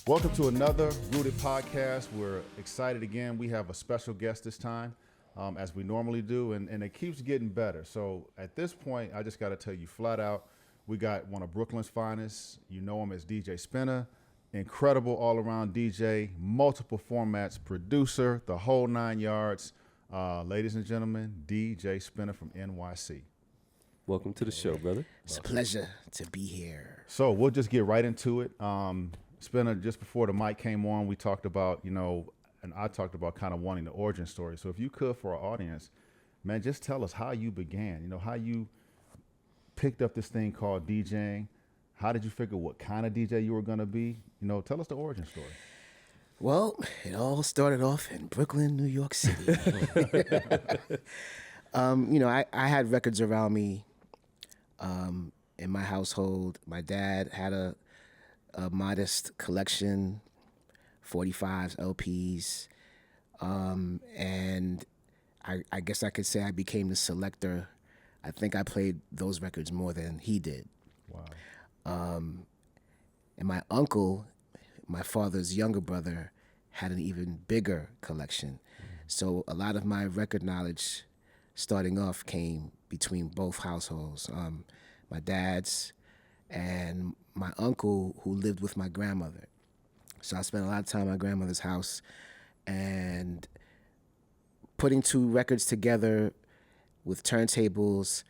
Welcome to another Rooted Podcast. We're excited again. We have a special guest this time, as we normally do, and it keeps getting better. So at this point, I just got to tell you flat out, we got one of Brooklyn's finest. You know him as DJ Spinna, incredible all-around DJ, multiple formats, producer, the whole 9 yards. Ladies and gentlemen, DJ Spinna from NYC. Welcome to the show, brother. It's a pleasure to be here. So we'll just get right into it. Spinna, just before the mic came on, we talked about, and I talked about kind of wanting the origin story. So if you could, for our audience, man, just tell us how you began, how you picked up this thing called DJing. How did you figure what kind of DJ you were going to be? Tell us the origin story. Well, it all started off in Brooklyn, New York City. I had records around me in my household. My dad had a modest collection, 45s, LPs, and I guess I could say I became the selector. I think I played those records more than he did. Wow. And my uncle, my father's younger brother, had an even bigger collection. So a lot of my record knowledge starting off came between both households, my dad's and my uncle, who lived with my grandmother. So I spent a lot of time at my grandmother's house, and putting two records together with turntables,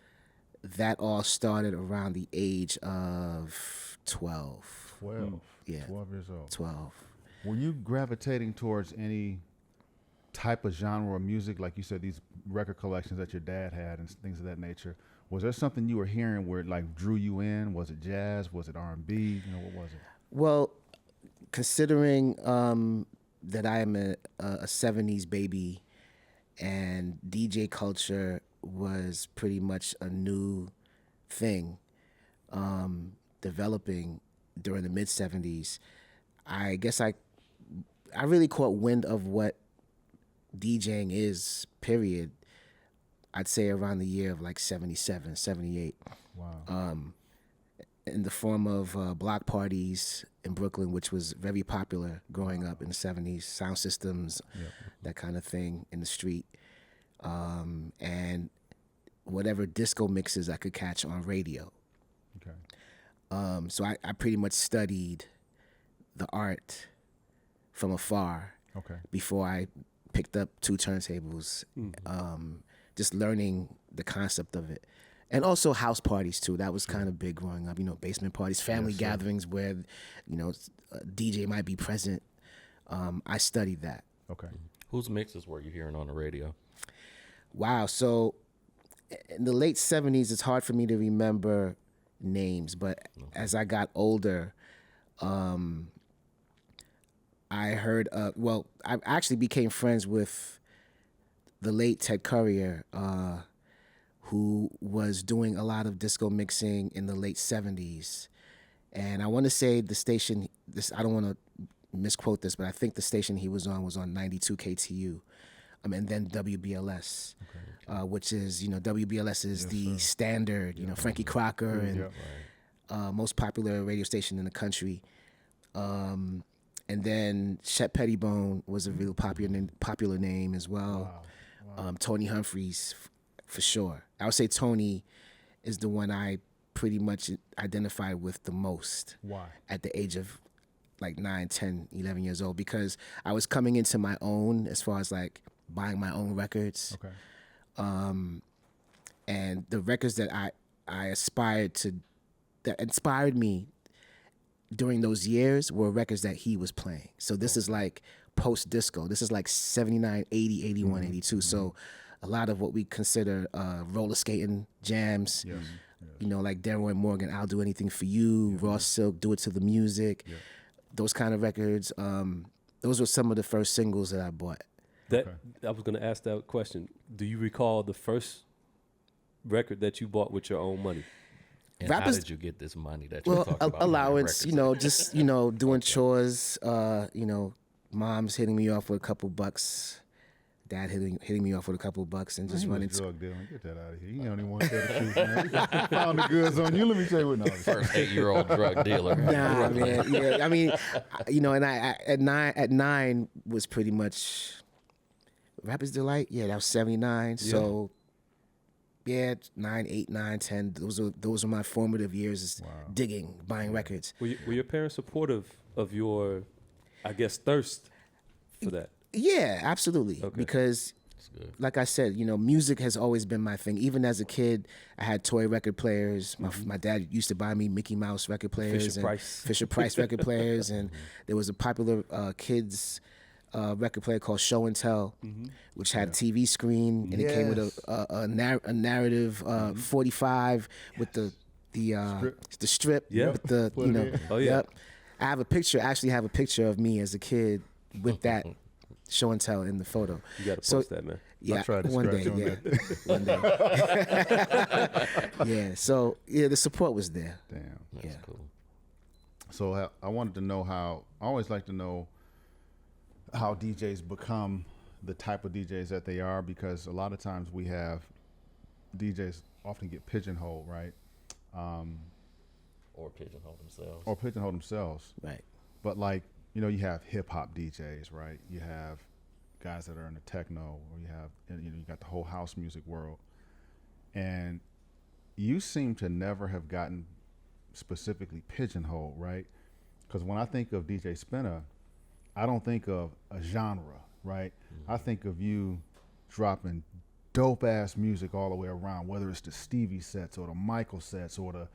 that all started around the age of 12. 12? Yeah. 12 years old. 12. Were you gravitating towards any type of genre of music? Like you said, these record collections that your dad had and things of that nature. Was there something you were hearing where it drew you in? Was it jazz? Was it R&B? What was it? Well, considering that I am a 70s baby, and DJ culture was pretty much a new thing developing during the mid-70s, I guess I really caught wind of what DJing is, period. I'd say around the year of 77, 78. Wow. In the form of block parties in Brooklyn, which was very popular growing up in the 70s, sound systems, Yep. that kind of thing in the street. And whatever disco mixes I could catch on radio. Okay. So I pretty much studied the art from afar. Okay. Before I picked up two turntables, just learning the concept of it. And also house parties too. That was kind of big growing up, basement parties, family gatherings where, a DJ might be present. I studied that. Okay. Whose mixes were you hearing on the radio? Wow. So in the late 70s, it's hard for me to remember names, but as I got older, I heard, I actually became friends with the late Ted Courier, who was doing a lot of disco mixing in the late 70s. And I want to say the station, I don't want to misquote this, but I think the station he was on 92 KTU. And then WBLS, which is, WBLS is the standard, Frankie Crocker and most popular radio station in the country. And then Chet Pettibone was a real popular name as well. Wow. Tony Humphries, for sure. I would say Tony is the one I pretty much identified with the most. Why? At the age of 9, 10, 11 years old, because I was coming into my own as far as buying my own records. Okay. And the records that I aspired to, that inspired me during those years, were records that he was playing. So this is post disco. This is 79, 80, 81, 82. So a lot of what we consider roller skating jams, like Delroy Morgan, I'll Do Anything for You, Raw Silk, Do It to the Music, those kind of records. Those were some of the first singles that I bought. I was going to ask that question. Do you recall the first record that you bought with your own money? And how did you get this money that you're talking about? Allowance, just, doing chores, mom's hitting me off with a couple bucks, Dad hitting me off with a couple of bucks and just He running. was drug dealing. Get that out of here. You don't even want to tell the truth, man. We found the goods on you. Let me tell you what. No, First 8-year-old drug dealer. Nah, man. Yeah, I mean, you know, and I at nine was pretty much Rapper's Delight. Yeah, that was 79. Yeah. So yeah, 9, 8, 9, 10. Those were my formative years, is digging, buying records. Were your parents supportive of your, I guess, thirst for that? Yeah, absolutely. Okay. Because, like I said, you know, music has always been my thing. Even as a kid, I had toy record players. My dad used to buy me Mickey Mouse record players, Fisher Price record players, and there was a popular kids record player called Show and Tell, which had a TV screen, and it came with a narrative 45 with the strip with the Yep. I have a picture. Actually, have a picture of me as a kid with that Show and Tell in the photo. You got to post that, man. Yeah, I tried to one scratch day. on Yeah, that. one day. Yeah. So yeah, the support was there. Damn. That's cool. So I wanted to know how. I always like to know how DJs become the type of DJs that they are, because a lot of times we have DJs often get pigeonholed, right? Or pigeonhole themselves. Right. But like, you know, you have hip hop DJs, right? You have guys that are in the techno, or you have, you know, you got the whole house music world. And you seem to never have gotten specifically pigeonholed, right? Because when I think of DJ Spinna, I don't think of a genre, right? I think of you dropping dope ass music all the way around, whether it's the Stevie sets or the Michael sets or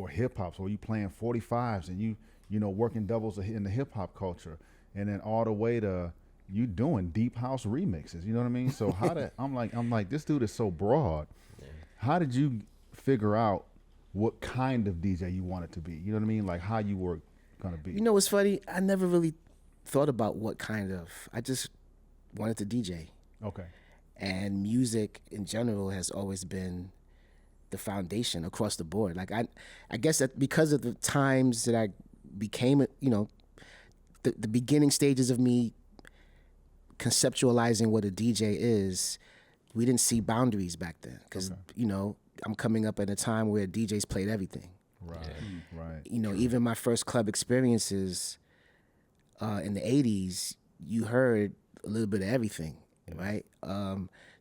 hip hop. So you playing 45s and you know, working doubles in the hip hop culture, and then all the way to you doing deep house remixes. You know what I mean? So I'm like, this dude is so broad. Yeah. How did you figure out what kind of DJ you wanted to be? You know what I mean? Like how you were gonna be. You know what's funny? I never really thought about what kind of. I just wanted to DJ. Okay. And music in general has always been the foundation across the board. Like I guess that because of the times that I became, you know, the beginning stages of me conceptualizing what a DJ is, we didn't see boundaries back then. Because, you know, I'm coming up at a time where DJs played everything. Right, right. You know, even my first club experiences in the 80s, you heard a little bit of everything, right?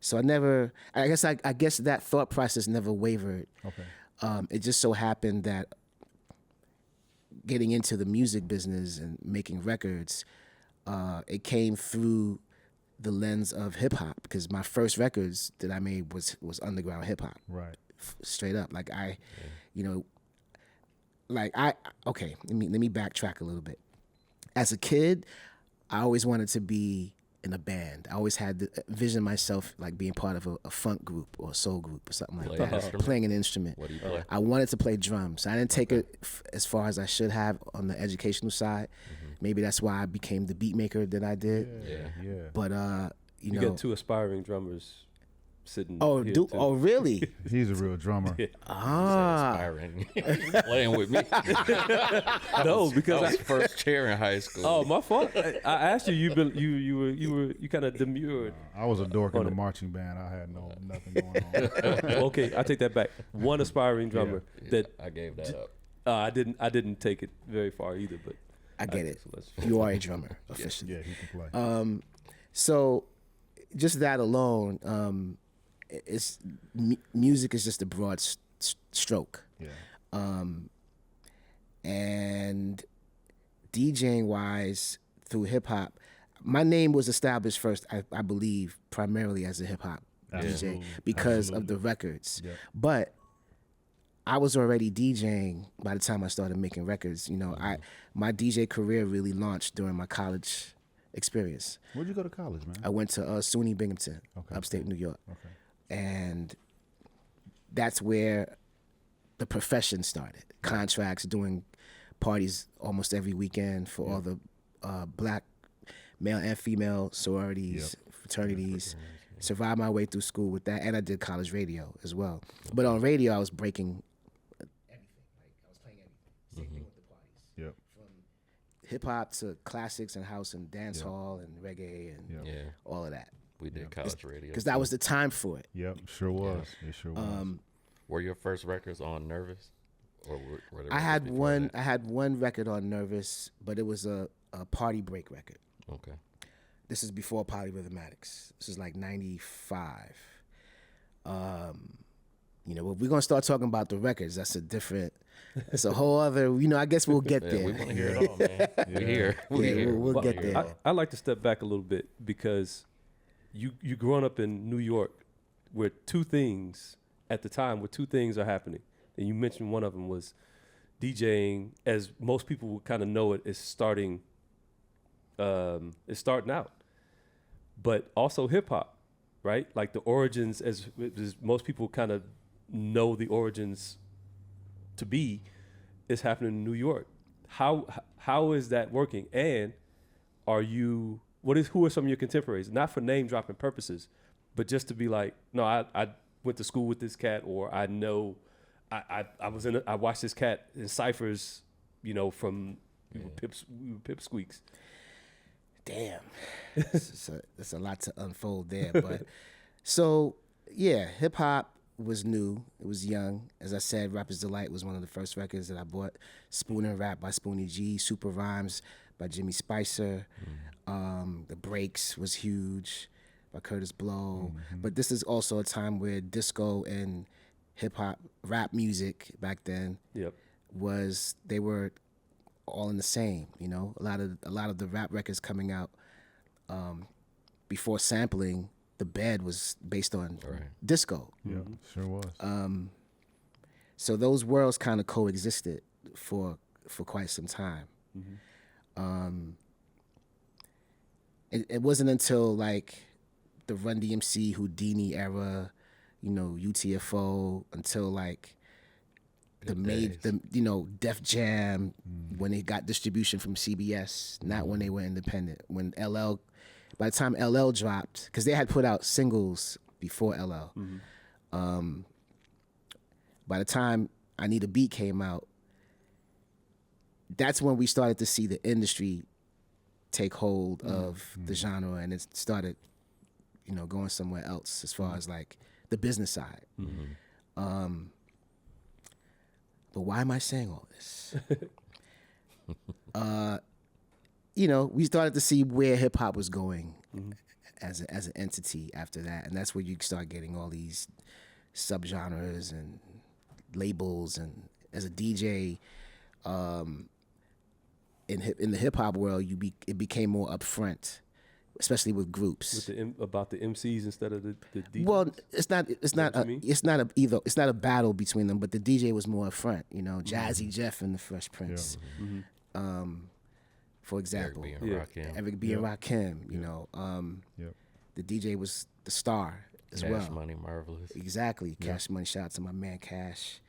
So I guess that thought process never wavered. Okay. It just so happened that getting into the music business and making records, it came through the lens of hip hop, because my first records that I made was underground hip hop. Right. Straight up. Like you know, like okay, let me backtrack a little bit. As a kid, I always wanted to be in a band. I always had to vision myself like being part of a funk group or a soul group or something like that, playing an instrument. What do you play? I wanted to play drums. I didn't take it as far as I should have on the educational side. Maybe that's why I became the beat maker that I did. Yeah. But you know, got two aspiring drummers sitting. oh, here do too. oh really? He's a real drummer. Inspiring. Playing with me. No, because I was first chair in high school. oh, my fault. I asked you. You kind of demurred. I was a dork in the marching band. I had nothing going on. Okay, I take that back. One aspiring drummer that I gave that up. I didn't take it very far either, but I get it. So let's- You are a drummer officially. Yeah, he can play. So just that alone, music is just a broad stroke. Yeah. And DJing wise, through hip hop, my name was established first, I believe, primarily as a hip hop DJ because of the records. Yeah. But I was already DJing by the time I started making records. You know, my DJ career really launched during my college experience. Where'd you go to college, man? I went to SUNY Binghamton, upstate New York. Okay. And that's where the profession started. Contracts, doing parties almost every weekend for all the black male and female sororities, fraternities. Survived my way through school with that, and I did college radio as well. But on radio, I was breaking everything. Like I was playing everything. Same thing with the parties. Yep. From hip hop to classics and house and dance hall and reggae and all of that. We did college radio. Because that was the time for it. Yep, sure was. It sure was. Were your first records on Nervous? Or were there I had records before one. that? I had one record on Nervous, but it was a party break record. Okay. This is before Polyrhythmatics. This is like 95. You know, if we're gonna start talking about the records, that's a whole other. You know, I guess we'll get Yeah, there. we want to hear it all, man. We here. We Yeah, here. we'll We get hear there. it all. I like to step back a little bit because you growing up in New York, where two things are happening, and you mentioned one of them was DJing, as most people would kind of know it, is starting out, but also hip hop, right? Like the origins, as most people kind of know the origins to be, is happening in New York. How is that working? And who are some of your contemporaries? Not for name dropping purposes, but just to be like, no, I went to school with this cat, or I know I watched this cat in ciphers, you know, from we were pipsqueaks. Damn, it's a lot to unfold there. But so yeah, hip hop was new. It was young. As I said, Rapper's Delight was one of the first records that I bought. Spoon and Rap by Spoonie G, Super Rhymes by Jimmy Spicer. The Breaks was huge by Curtis Blow. But this is also a time where disco and hip hop, rap music back then Yep. they were all in the same. You know, a lot of the rap records coming out before sampling. The Bed was based on disco. Yeah, sure was. So those worlds kind of coexisted for quite some time. It wasn't until like the Run DMC, Houdini era, you know, UTFO, until like Def Jam, when they got distribution from CBS, not when they were independent. When by the time LL dropped, because they had put out singles before LL. By the time I Need a Beat came out, that's when we started to see the industry take hold of the genre, and it started, you know, going somewhere else as far as like the business side. But why am I saying all this? You know, we started to see where hip hop was going as an entity after that, and that's where you start getting all these subgenres and labels. And as a DJ, in the hip hop world, it became more upfront, especially with groups. About the MCs instead of the DJs? Well, it's not a battle between them, but the DJ was more upfront. You know, Jazzy Jeff and the Fresh Prince. For example, Eric B. and Rakim, you know, the DJ was the star as well. Cash Money, Marvelous. Exactly, Cash Money. Shout out to my man Cash.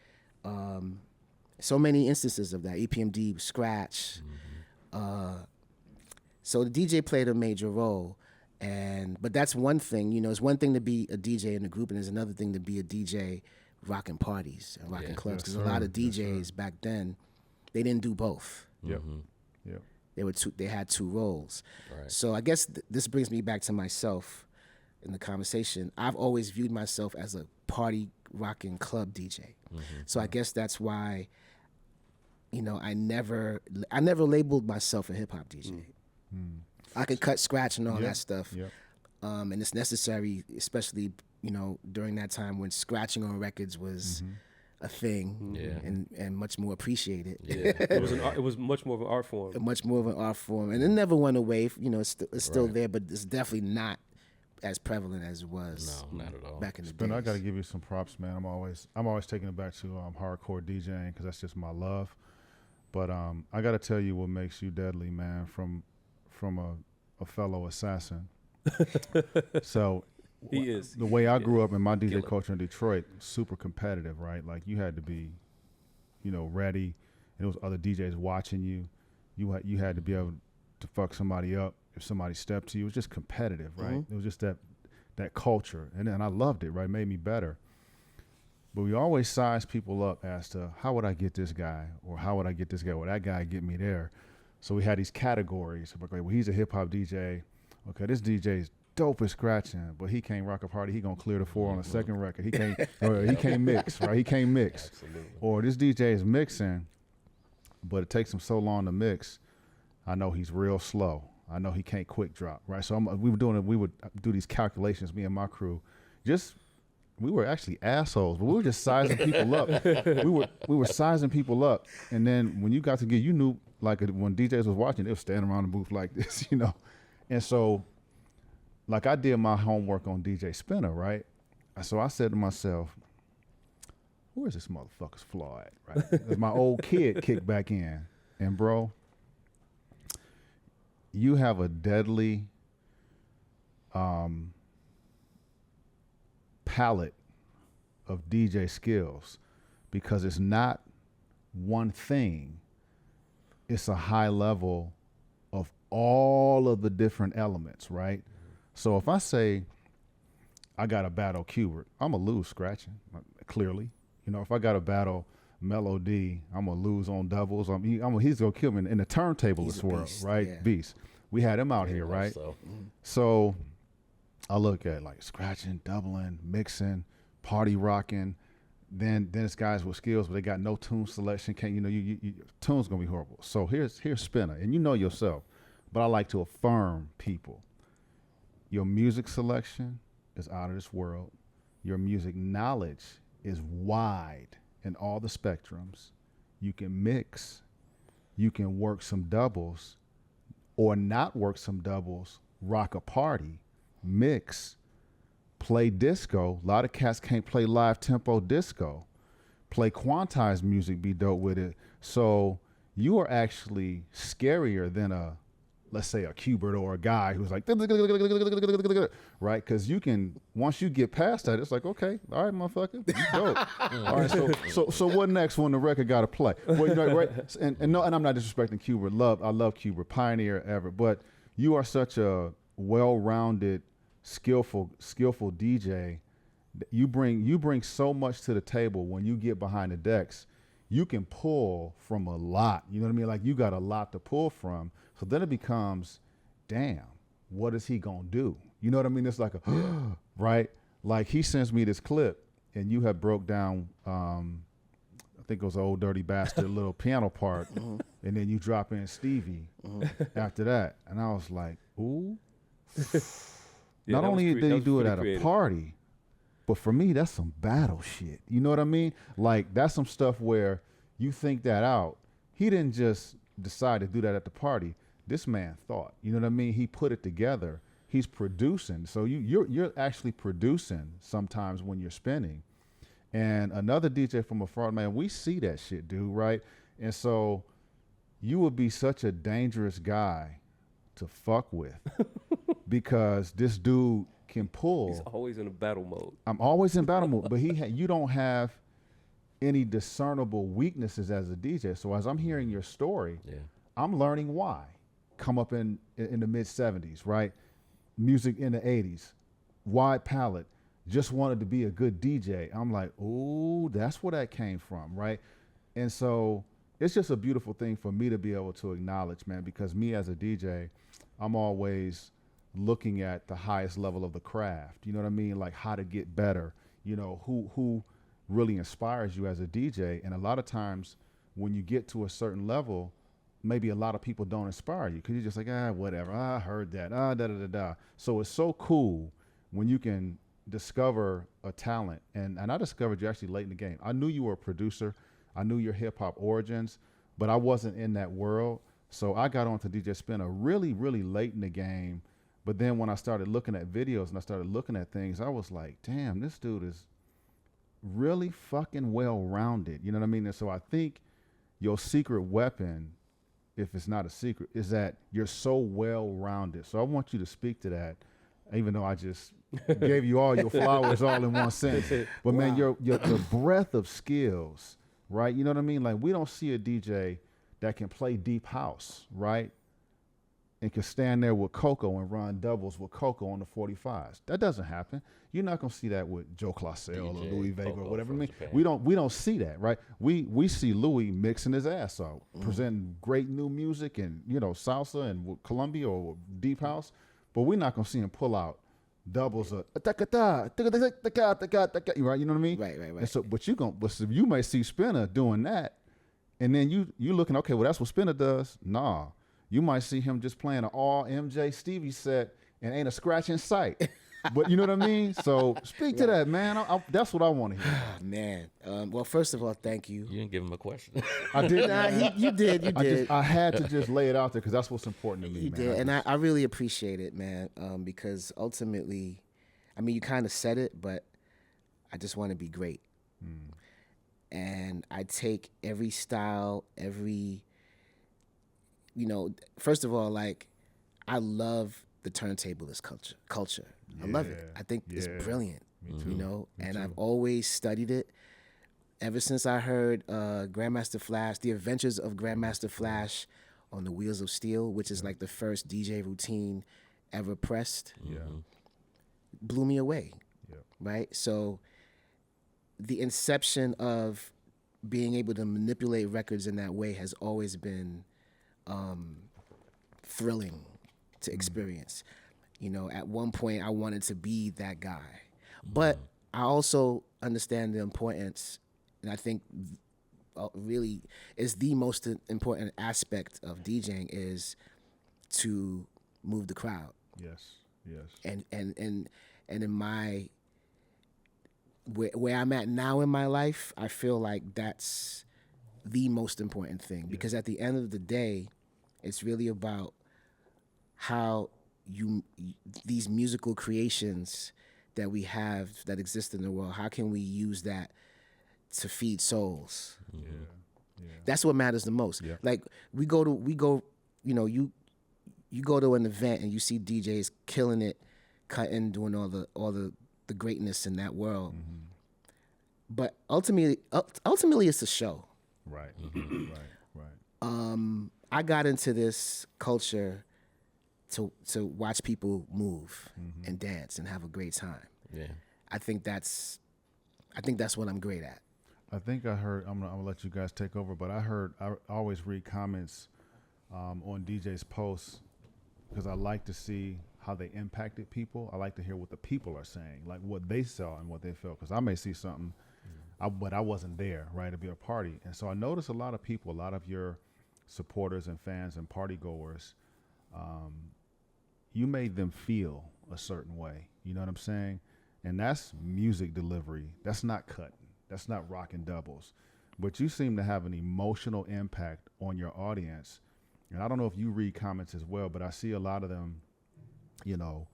So many instances of that. EPMD, Scratch. So the DJ played a major role, but that's one thing. You know, it's one thing to be a DJ in a group, and there's another thing to be a DJ rocking parties and rocking clubs. Because a lot of DJs back then, they didn't do both. Yep. They had two roles. Right. So I guess this brings me back to myself in the conversation. I've always viewed myself as a party rocking club DJ. So I guess that's why, you know, I never labeled myself a hip hop DJ. I could cut, scratch, and all that stuff. And it's necessary, especially, you know, during that time when scratching on records was a thing, and much more appreciated. It was much more of an art form. Much more of an art form, and it never went away. You know, it's still there, but it's definitely not as prevalent as it was. No, not at all. Back in the Spinna, days. I got to give you some props, man. I'm always taking it back to hardcore DJing because that's just my love. But I got to tell you what makes you deadly, man. From a fellow assassin. So. He is. The way I grew up in my DJ culture in Detroit, super competitive, right? Like you had to be, you know, ready, and there was other DJs watching you. You had to be able to fuck somebody up if somebody stepped to you. It was just competitive, right? It was just that culture, and I loved it, right? It made me better. But we always size people up as to how would I get this guy, or how would I get this guy, or that guy get me there. So we had these categories. Like, well, he's a hip hop DJ. Okay, this DJ's dope at scratching, but he can't rock a party. He gonna clear the 4 on the second record. He can't, or he can't mix, right? He can't mix. Absolutely. Or this DJ is mixing, but it takes him so long to mix. I know he's real slow. I know he can't quick drop, right? So we would do these calculations, me and my crew. We were actually assholes, but we were just sizing people up. We were sizing people up, and then when you got to get, you knew, like when DJs was watching, they were standing around the booth like this, you know. And so, like I did my homework on DJ Spinna, right? So I said to myself, where's this motherfucker's flaw at, right? As my old kid kicked back in, and bro, you have a deadly palette of DJ skills, because it's not one thing. It's a high level of all of the different elements, right? So if I say I got to battle Qbert, I'm going to lose scratching, clearly. You know, if I got to battle Melody, I'm going to lose on doubles. He's going to kill me in the turntablist world, beast, right? yeah. Beast. We had him out here, right? So I look at like scratching, doubling, mixing, party rocking. Then it's guys with skills, but they got no tune selection. Can't, you know, you tune's gonna be horrible. So here's Spinna, and you know yourself, but I like to affirm people. Your music selection is out of this world. Your music knowledge is wide in all the spectrums. You can mix, you can work some doubles, or not work some doubles, rock a party, mix, play disco. A lot of cats can't play live tempo disco. Play quantized music, be dope with it. So you are actually scarier than let's say a Qbert or a guy who's like, right? Because you can, once you get past that, it's like, okay, all right, motherfucker, you dope. All right, so what next when the record got to play? Well, you know, right? And I'm not disrespecting Qbert. I love Qbert, pioneer ever. But you are such a well-rounded, skillful DJ. You bring so much to the table when you get behind the decks. You can pull from a lot. You know what I mean? Like, you got a lot to pull from. So then it becomes, damn, what is he gonna do? You know what I mean? It's like right? Like, he sends me this clip, and you have broke down, I think it was Old Dirty Bastard, little piano part, and then you drop in Stevie after that. And I was like, ooh. Not only did he do it at a party, but for me, that's some battle shit. You know what I mean? Like, that's some stuff where you think that out. He didn't just decide to do that at the party. This man thought. You know what I mean? He put it together. He's producing. So you're actually producing sometimes when you're spinning. And another DJ from afar, man, we see that shit, dude, right? And so you would be such a dangerous guy to fuck with because this dude can pull. He's always in a battle mode. I'm always in battle mode, but you don't have any discernible weaknesses as a DJ. So as I'm hearing your story, I'm learning why. Come up in the mid 70s, right? Music in the 80s, wide palette, just wanted to be a good DJ. I'm like, ooh, that's where that came from, right? And so it's just a beautiful thing for me to be able to acknowledge, man, because me as a DJ, I'm always looking at the highest level of the craft. You know what I mean? Like, how to get better. You know, who really inspires you as a DJ. And a lot of times when you get to a certain level, maybe a lot of people don't inspire you because you're just like, whatever. I heard that. Da-da-da-da. So it's so cool when you can discover a talent. And I discovered you actually late in the game. I knew you were a producer. I knew your hip hop origins, but I wasn't in that world. So I got onto DJ Spinna really, really late in the game. But then when I started looking at videos and I started looking at things, I was like, damn, this dude is really fucking well-rounded. You know what I mean? And so I think your secret weapon, if it's not a secret, is that you're so well-rounded. So I want you to speak to that, even though I just gave you all your flowers all in one sentence. But man, your breadth of skills, right? You know what I mean? Like, we don't see a DJ that can play deep house, right? And can stand there with Coco and run doubles with Coco on the 45s. That doesn't happen. You're not gonna see that with Joe Classell or Louis Vega or whatever. I mean, we don't see that, right? We see Louis mixing his ass out, presenting great new music and, you know, salsa and Colombia or deep house, but we're not gonna see him pull out doubles are right. You know what I mean? Right. And so, but you may see Spinna doing that, and then you looking, okay, well that's what Spinna does. Nah, you might see him just playing an all MJ Stevie set and ain't a scratch in sight. But you know what I mean? So speak to that, man. That's what I want to hear. Man, well, first of all, thank you. You didn't give him a question. I did. You did. I had to just lay it out there because that's what's important to me, You man. did, and I really appreciate it, man. Because ultimately, I mean, you kind of said it, but I just want to be great. And I take every style, first of all, like, I love the turntablist culture. I love it. I think it's brilliant. Me too. You know, Me and too. I've always studied it. Ever since I heard Grandmaster Flash, The Adventures of Grandmaster Flash on the Wheels of Steel, which is like the first DJ routine ever pressed, blew me away. Right? So the inception of being able to manipulate records in that way has always been thrilling to experience. You know, at one point I wanted to be that guy. But I also understand the importance, and I think really is the most important aspect of DJing is to move the crowd. Yes. And in my where I'm at now in my life, I feel like that's the most important thing, because at the end of the day, it's really about how these musical creations that we have that exist in the world, how can we use that to feed souls? That's what matters the most. Like we go, you go to an event and you see DJs killing it, cutting, doing all the greatness in that world. But ultimately it's a show. Right. I got into this culture to watch people move and dance and have a great time. I think that's what I'm great at. I think I heard. I'm gonna let you guys take over, but I always read comments on DJ's posts because I like to see how they impacted people. I like to hear what the people are saying, like what they saw and what they felt, because I may see something, but I wasn't there, right, to be a party. And so I noticed a lot of people, a lot of your supporters and fans and party goers, you made them feel a certain way. You know what I'm saying? And that's music delivery. That's not cutting. That's not rocking doubles. But you seem to have an emotional impact on your audience. And I don't know if you read comments as well, but I see a lot of them, you know,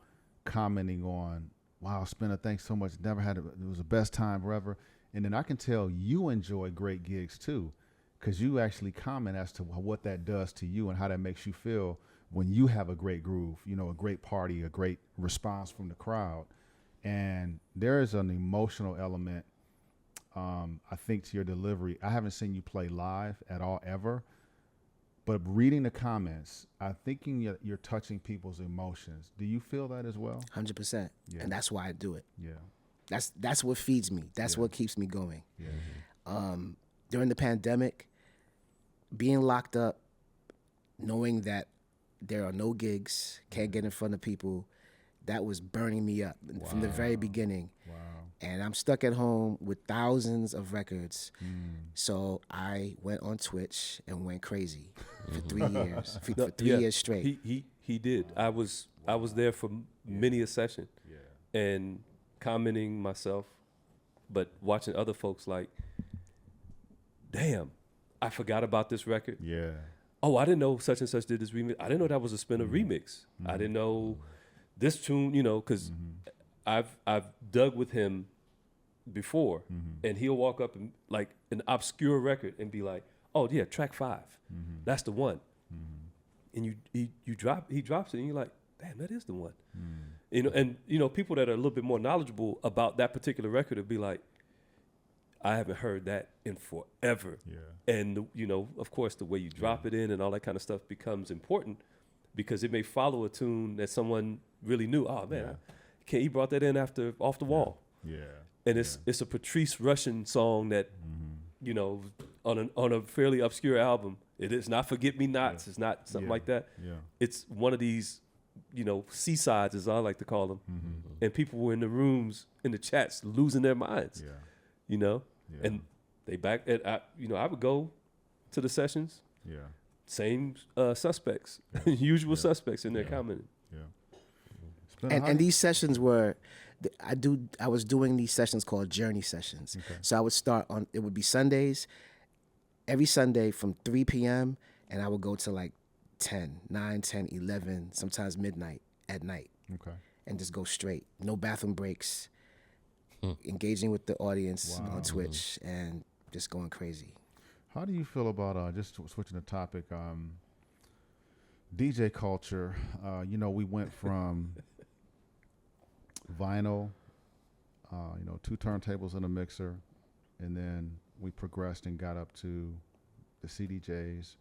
commenting on, wow, Spinna, thanks so much. Never had it was the best time forever. And then I can tell you enjoy great gigs too, because you actually comment as to what that does to you and how that makes you feel when you have a great groove, you know, a great party, a great response from the crowd. And there is an emotional element, I think, to your delivery. I haven't seen you play live at all ever, but reading the comments, I'm thinking you're touching people's emotions. Do you feel that as well? 100%. Yeah. And that's why I do it. Yeah. That's what feeds me. That's what keeps me going. Yeah. During the pandemic, being locked up, knowing that there are no gigs, can't get in front of people, that was burning me up from the very beginning. Wow. And I'm stuck at home with thousands of records. So I went on Twitch and went crazy for 3 years, for 3 years straight. He did. I was there for many a session, and commenting myself, but watching other folks like, damn, I forgot about this record. Yeah. Oh, I didn't know such and such did this remix. I didn't know that was a Spinna remix. I didn't know this tune, you know, because I've dug with him before, and he'll walk up and like an obscure record and be like, "Oh yeah, track 5, that's the one." And he drops it, and you're like, "Damn, that is the one." You know, and you know, people that are a little bit more knowledgeable about that particular record would be like, "I haven't heard that in forever." Yeah. And you know, of course, the way you drop it in and all that kind of stuff becomes important, because it may follow a tune that someone really knew. Oh man, he brought that in after Off the Wall. Yeah. And it's a Patrice Rushen song that, you know, on a fairly obscure album. It is not Forget Me Nots. It's not something like that. Yeah. It's one of these seasides, as I like to call them, and people were in the rooms, in the chats, losing their minds. Yeah. And they back at I would go to the sessions. Yeah. Same suspects, usual suspects in there commenting. Yeah. And these sessions were, I was doing these sessions called journey sessions. Okay. So I would start on, it would be Sundays, every Sunday from 3 p.m. and I would go to like 9, 10, 11, sometimes midnight at night. Okay. And just go straight. No bathroom breaks. Engaging with the audience on Twitch and just going crazy. How do you feel about just switching the topic? DJ culture. We went from vinyl, 2 turntables and a mixer, and then we progressed and got up to the CDJs.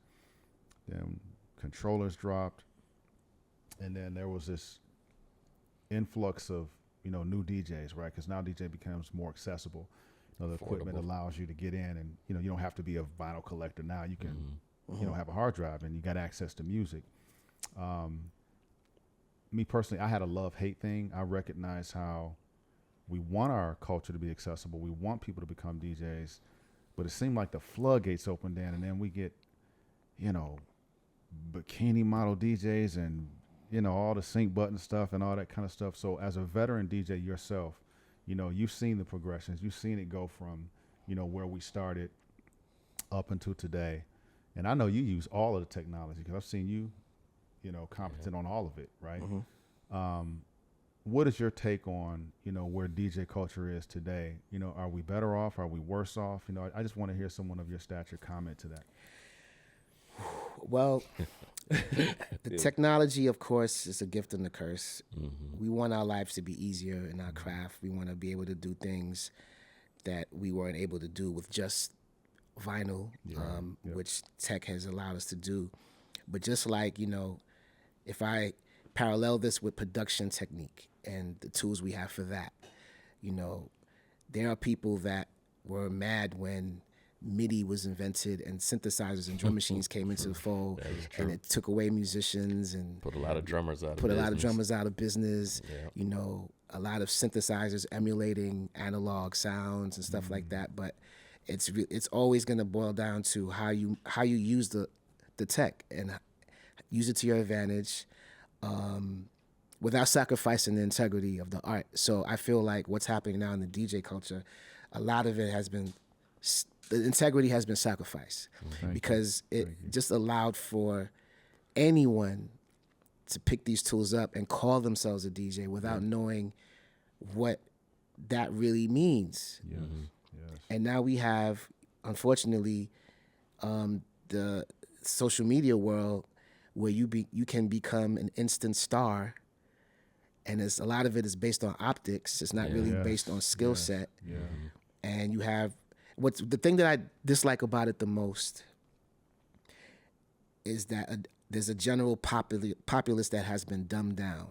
Then controllers dropped, and then there was this influx of new DJs, right? Because now DJ becomes more accessible. The equipment allows you to get in, and you don't have to be a vinyl collector now. You can have a hard drive, and you got access to music. Me personally, I had a love-hate thing. I recognize how we want our culture to be accessible. We want people to become DJs, but it seemed like the floodgates opened in, and then we get bikini model DJs and all the sync button stuff and all that kind of stuff. So as a veteran DJ yourself, you've seen the progressions. You've seen it go from where we started up until today, and I know you use all of the technology because I've seen you competent on all of it, right? What is your take on where DJ culture is today? Are we better off? Are we worse off? I just want to hear someone of your stature comment to that. Well, the technology, of course, is a gift and a curse. We want our lives to be easier in our craft. We want to be able to do things that we weren't able to do with just vinyl, which tech has allowed us to do. But just like, if I parallel this with production technique and the tools we have for that, there are people that were mad when MIDI was invented and synthesizers and drum machines came into the fold, and it took away musicians and put a lot of drummers out of business. A lot of synthesizers emulating analog sounds and stuff like that. But it's always going to boil down to how you use the tech and use it to your advantage, without sacrificing the integrity of the art. So I feel like what's happening now in the DJ culture, a lot of it has been. The integrity has been sacrificed because it just allowed for anyone to pick these tools up and call themselves a DJ without knowing what that really means. Yes. And now we have, unfortunately, the social media world where you can become an instant star, and a lot of it is based on optics. It's not really based on skill set. Yeah. And you have the thing that I dislike about it the most is that there's a general populace that has been dumbed down.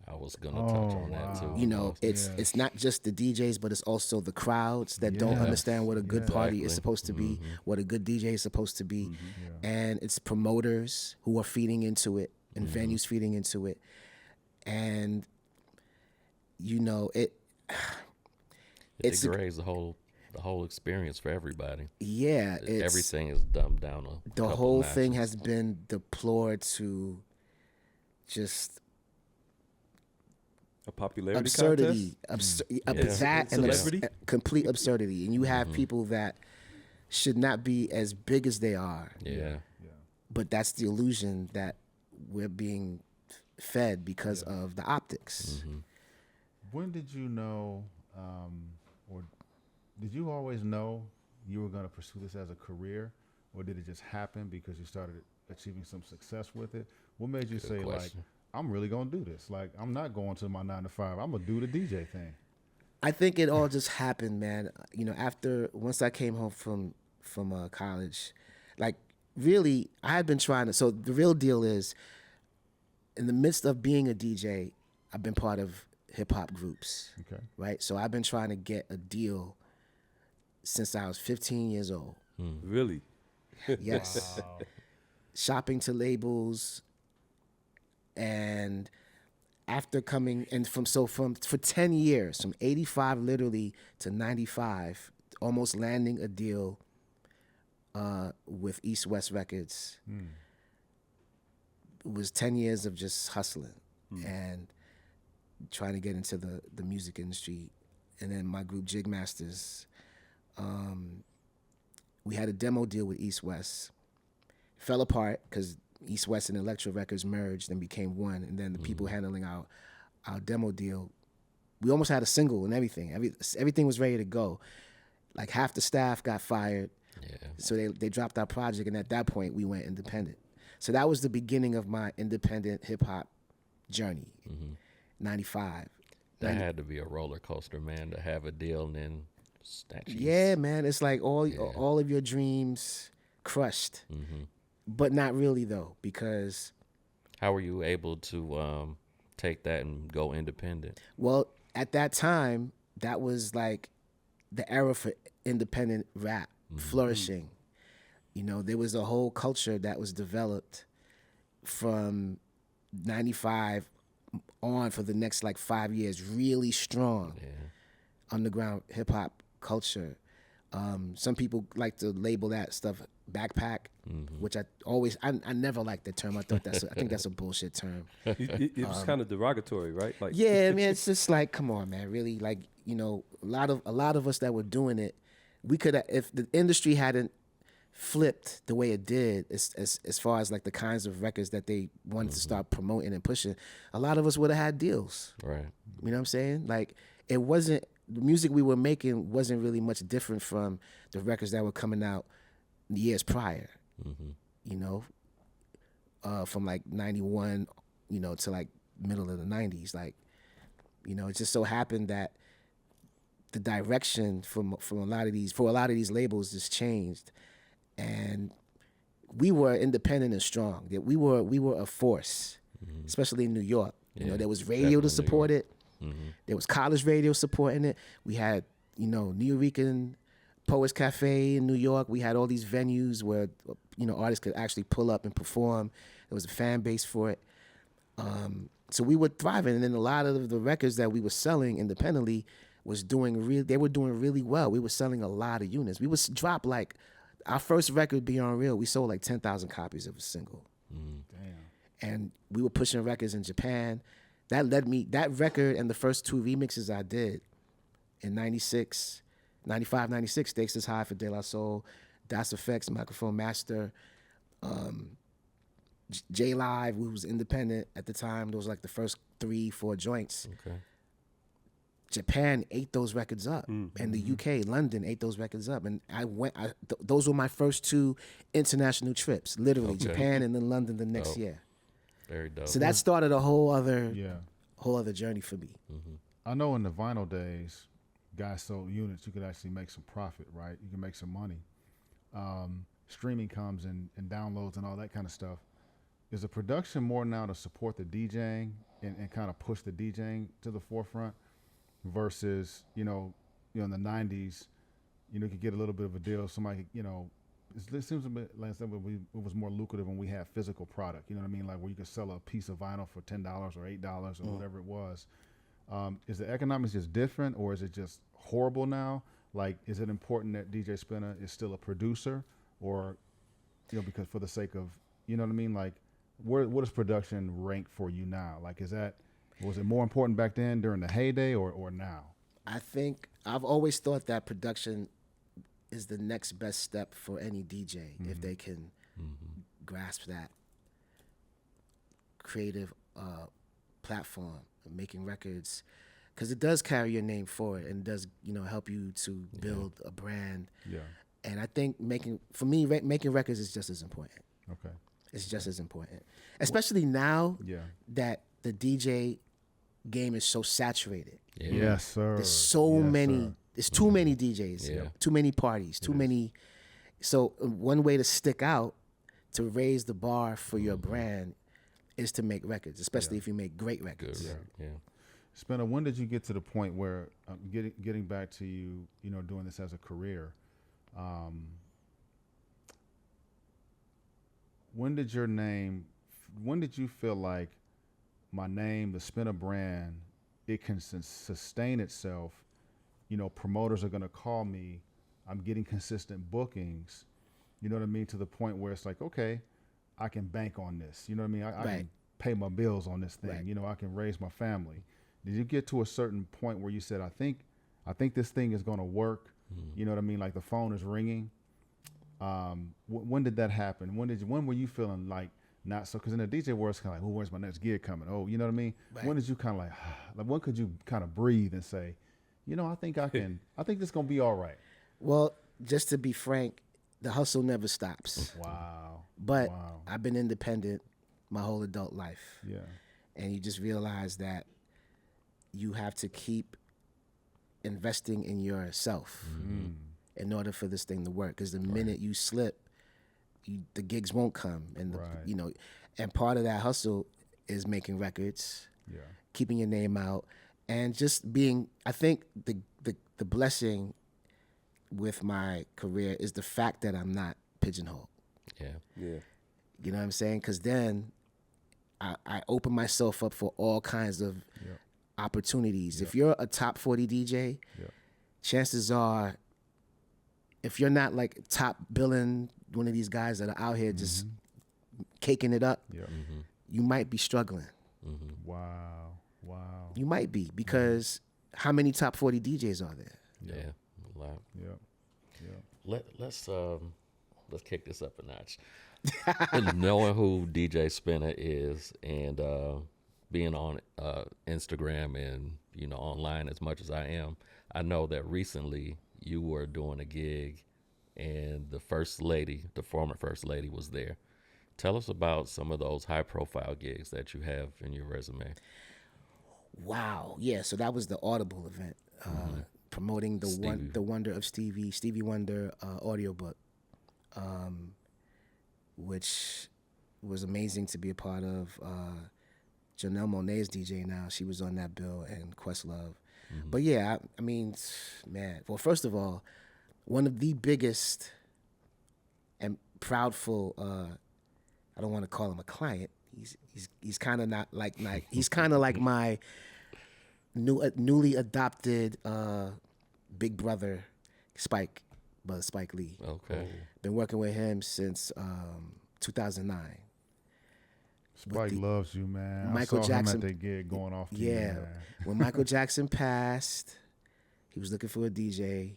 I was gonna touch on that too. It's not just the DJs, but it's also the crowds that don't understand what a good party is supposed to be, what a good DJ is supposed to be, and it's promoters who are feeding into it and venues feeding into it, and it degrades the whole experience for everybody. Yeah, everything is dumbed down. The whole thing has been deplored to just a popularity absurdity, celebrity, complete absurdity, and you have people that should not be as big as they are. Yeah. But that's the illusion that we're being fed because of the optics. When did you know, or did you always know you were going to pursue this as a career, or did it just happen because you started achieving some success with it? What made you say, question. I'm really going to do this? I'm not going to my 9 to 5. I'm going to do the DJ thing. I think it all just happened, man. Once I came home from college, really, I had been trying to. So the real deal is, in the midst of being a DJ, I've been part of hip hop groups. Okay. Right. So I've been trying to get a deal since I was 15 years old. Really? Yes. Wow. Shopping to labels and after coming and for 10 years, from 85 literally to 95, almost landing a deal with East West Records. It was 10 years of just hustling and trying to get into the music industry. And then my group Jig Masters, we had a demo deal with East West. Fell apart because East West and Electro Records merged and became one. And then the people handling our demo deal, we almost had a single and everything. Everything was ready to go. Like half the staff got fired. Yeah. So they dropped our project, and at that point we went independent. So that was the beginning of my independent hip hop journey. 95. That had to be a roller coaster, man, to have a deal and then snatch you. Yeah, man. It's like all of your dreams crushed. But not really though, because How were you able to take that and go independent? well, at that time, that was like the era for independent rap flourishing. You know, there was a whole culture that was developed from 95 on for the next like 5 years, really strong underground hip hop culture. Some people like to label that stuff backpack, which I never liked the term. I think that's a bullshit term. It was kind of derogatory, right? Like, Yeah, I mean, it's just like, come on, man, really, like, you know, a lot of us that were doing it, we could have, if the industry hadn't flipped the way it did, as far as like the kinds of records that they wanted to start promoting and pushing, a lot of us would have had deals. Right. You know what I'm saying? Like, it wasn't, the music we were making wasn't really much different from the records that were coming out years prior. You know, from like 91, you know, to like middle of the 90s. Like, you know, it just so happened that the direction from a lot of these labels just changed, and we were independent and strong. That we were a force, especially in New York. You know, there was radio to support it. There was college radio supporting it. We had, you know, New Rican Poets Cafe in New York. We had all these venues where, you know, artists could actually pull up and perform. There was a fan base for it. So we were thriving, and then a lot of the records that we were selling independently they were doing really well. We were selling a lot of units. We would drop like, our first record, Beyond Real, we sold like 10,000 copies of a single. Damn. And we were pushing records in Japan. That record and the first two remixes I did in 96, 95, 96, Stakes is High for De La Soul, Das Effects, Microphone Master, J Live, who was independent at the time. Those were like the first 3-4 joints. Okay. Japan ate those records up, and the UK, London, ate those records up. And those were my first two international trips, literally. Okay. Japan and then London the next year. Very dope. So that started a whole other journey for me. I know in the vinyl days, guys sold units. You could actually make some profit, right? You can make some money. Streaming comes and downloads and all that kind of stuff. Is the production more now to support the DJing and kind of push the DJing to the forefront versus, you know, in the 90s, you know, you could get a little bit of a deal. Somebody, you know, it seems a bit like it was more lucrative when we had physical product. You know what I mean? Like where you could sell a piece of vinyl for $10 or $8 or whatever it was. Is the economics just different, or is it just horrible now? Like, is it important that DJ Spinna is still a producer, or, you know, because for the sake of, you know what I mean? Like, what does production rank for you now? Like, was it more important back then during the heyday or now? I think I've always thought that production is the next best step for any DJ if they can grasp that creative platform of making records, because it does carry your name forward and does, you know, help you to build a brand. Yeah. And I think making records is just as important. Okay. It's just as important, especially now that the DJ game is so saturated. Yeah. Yes, sir. There's so many. Sir. There's too many DJs. Too many parties. Too many. So one way to stick out, to raise the bar for your brand, is to make records, especially if you make great records. Yeah. Spinna, when did you get to the point where getting back to you, you know, doing this as a career? When did you feel like my name, the Spinna brand, it can sustain itself. You know, promoters are going to call me. I'm getting consistent bookings. You know what I mean? To the point where it's like, okay, I can bank on this. You know what I mean? I can pay my bills on this thing. Right. You know, I can raise my family. Did you get to a certain point where you said, I think this thing is going to work? You know what I mean? Like the phone is ringing. When did that happen? When were you feeling like not so? Because in the DJ world, it's kind of like, where's my next gig coming? Oh, you know what I mean? Right. When did you kind of like when could you kind of breathe and say, you know, I think this is going to be all right. Well, just to be frank, the hustle never stops. Wow. But Wow. I've been independent my whole adult life. Yeah. And you just realize that you have to keep investing in yourself in order for this thing to work. Because the minute you slip, the gigs won't come. And, you know, and part of that hustle is making records, keeping your name out, and just being, I think the blessing with my career is the fact that I'm not pigeonholed. Yeah. You know what I'm saying? Because then I open myself up for all kinds of opportunities. If you're a top 40 DJ, chances are, if you're not like top billing, one of these guys that are out here just caking it up, you might be struggling. Wow. You might be, because how many top 40 DJs are there? Yeah. A lot. Yeah. Let's kick this up a notch. Knowing who DJ Spinna is, and being on Instagram and, you know, online as much as I am, I know that recently you were doing a gig and the former first lady was there. Tell us about some of those high profile gigs that you have in your resume. Wow. Yeah, so that was the Audible event, promoting the Wonder of Stevie Wonder audiobook, which was amazing to be a part of. Janelle Monáe is DJ now. She was on that bill, and Questlove. But yeah, I mean, man. Well, first of all, one of the biggest and proudful. I don't want to call him a client. He's kind of not like he's kind of like my newly adopted big brother, Spike Lee. Okay. Been working with him since 2009. Spike loves you, man. Michael I saw Jackson, him at that gig going off. Yeah, when Michael Jackson passed, he was looking for a DJ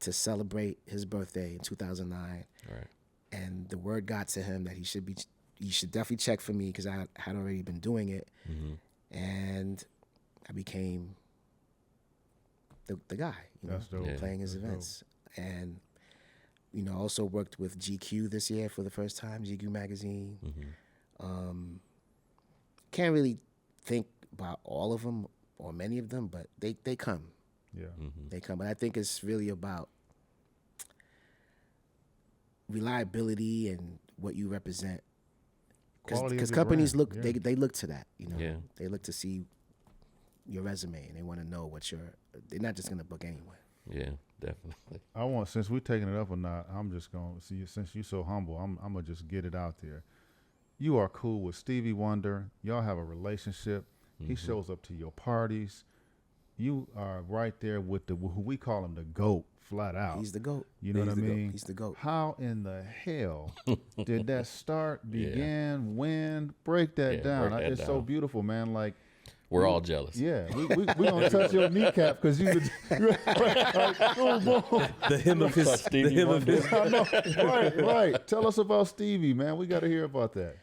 to celebrate his birthday in 2009. Right. And the word got to him that he should definitely check for me, because I had already been doing it, and I became the guy, you That's know, dope. playing his events. Dope. And you know, also worked with GQ this year for the first time, GQ magazine. Can't really think about all of them or many of them, but they come. Yeah. They come. But I think it's really about reliability and what you represent. Because companies look, they look to that, you know. Yeah. They look to see your resume, and they want to know they're not just going to book anyone. Yeah, definitely. Since we're taking it up or not, I'm just going to see, since you're so humble, I'm going to just get it out there. You are cool with Stevie Wonder. Y'all have a relationship. He shows up to your parties. You are right there with who we call him the GOAT, flat out. He's the GOAT. You know what I mean? He's the GOAT. How in the hell did that start, begin, when? Break that down. Break that it's down. so beautiful, man. Like, We're all jealous. yeah, we gonna touch your kneecap because you. The hymn of his. The hymn of his. I know. Right. Tell us about Stevie, man. We got to hear about that.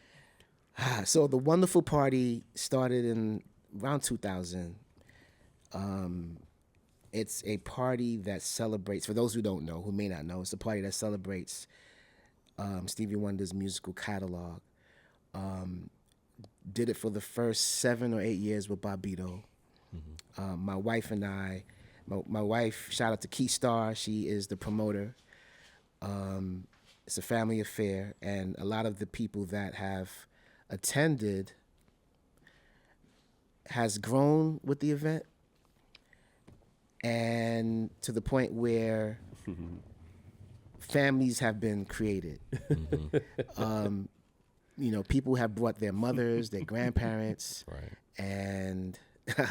So the Wonderful Party started in around 2000. It's a party that celebrates, for those who don't know, who may not know, it's a party that celebrates Stevie Wonder's musical catalog. Did it for the first 7 or 8 years with Bobbito. My wife and I, my wife, shout out to Keystar, she is the promoter. It's a family affair, and a lot of the people that have attended has grown with the event, and to the point where families have been created. people have brought their mothers, their grandparents, Right. and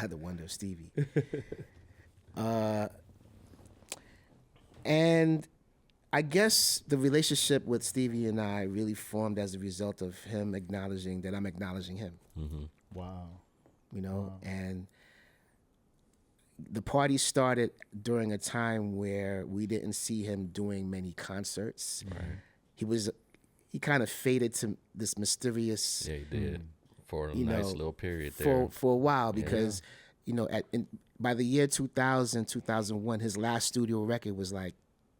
the wonder of Stevie. And I guess the relationship with Stevie and I really formed as a result of him acknowledging that I'm acknowledging him. Mm-hmm. Wow. And the party started during a time where we didn't see him doing many concerts. Right. He kind of faded to this mysterious, Yeah, he did for a you nice know, little period there. for a while because, by the year 2000, 2001, his last studio record was like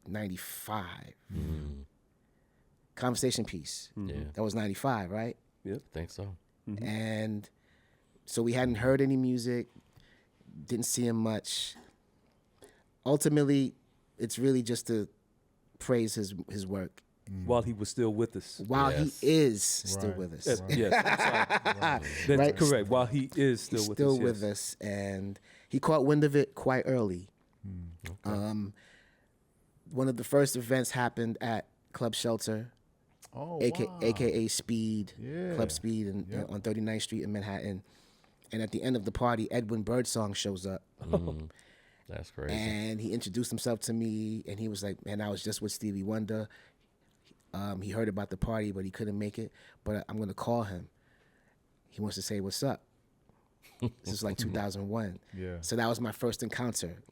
95. Mm-hmm. Conversation Piece. Yeah, That was 95, right? I think so. And so we hadn't heard any music, didn't see him much. Ultimately, it's really just to praise his work While he was still with us. while Yes. he is still Right. with us. Yes, I'm sorry. That's Right. correct. While he is still He's with still us. with yes. us, and he caught wind of it quite early. One of the first events happened at Club Shelter, Oh, wow. aka Speed, Yeah. Club Speed, on 39th Street in Manhattan. And at the end of the party, Edwin Birdsong shows up, That's crazy. and he introduced himself to me, and he was like, "Man, I was just with Stevie Wonder. He heard about the party, but he couldn't make it. But I'm gonna call him. He wants to say what's up." This is like 2001. Yeah. So that was my first encounter,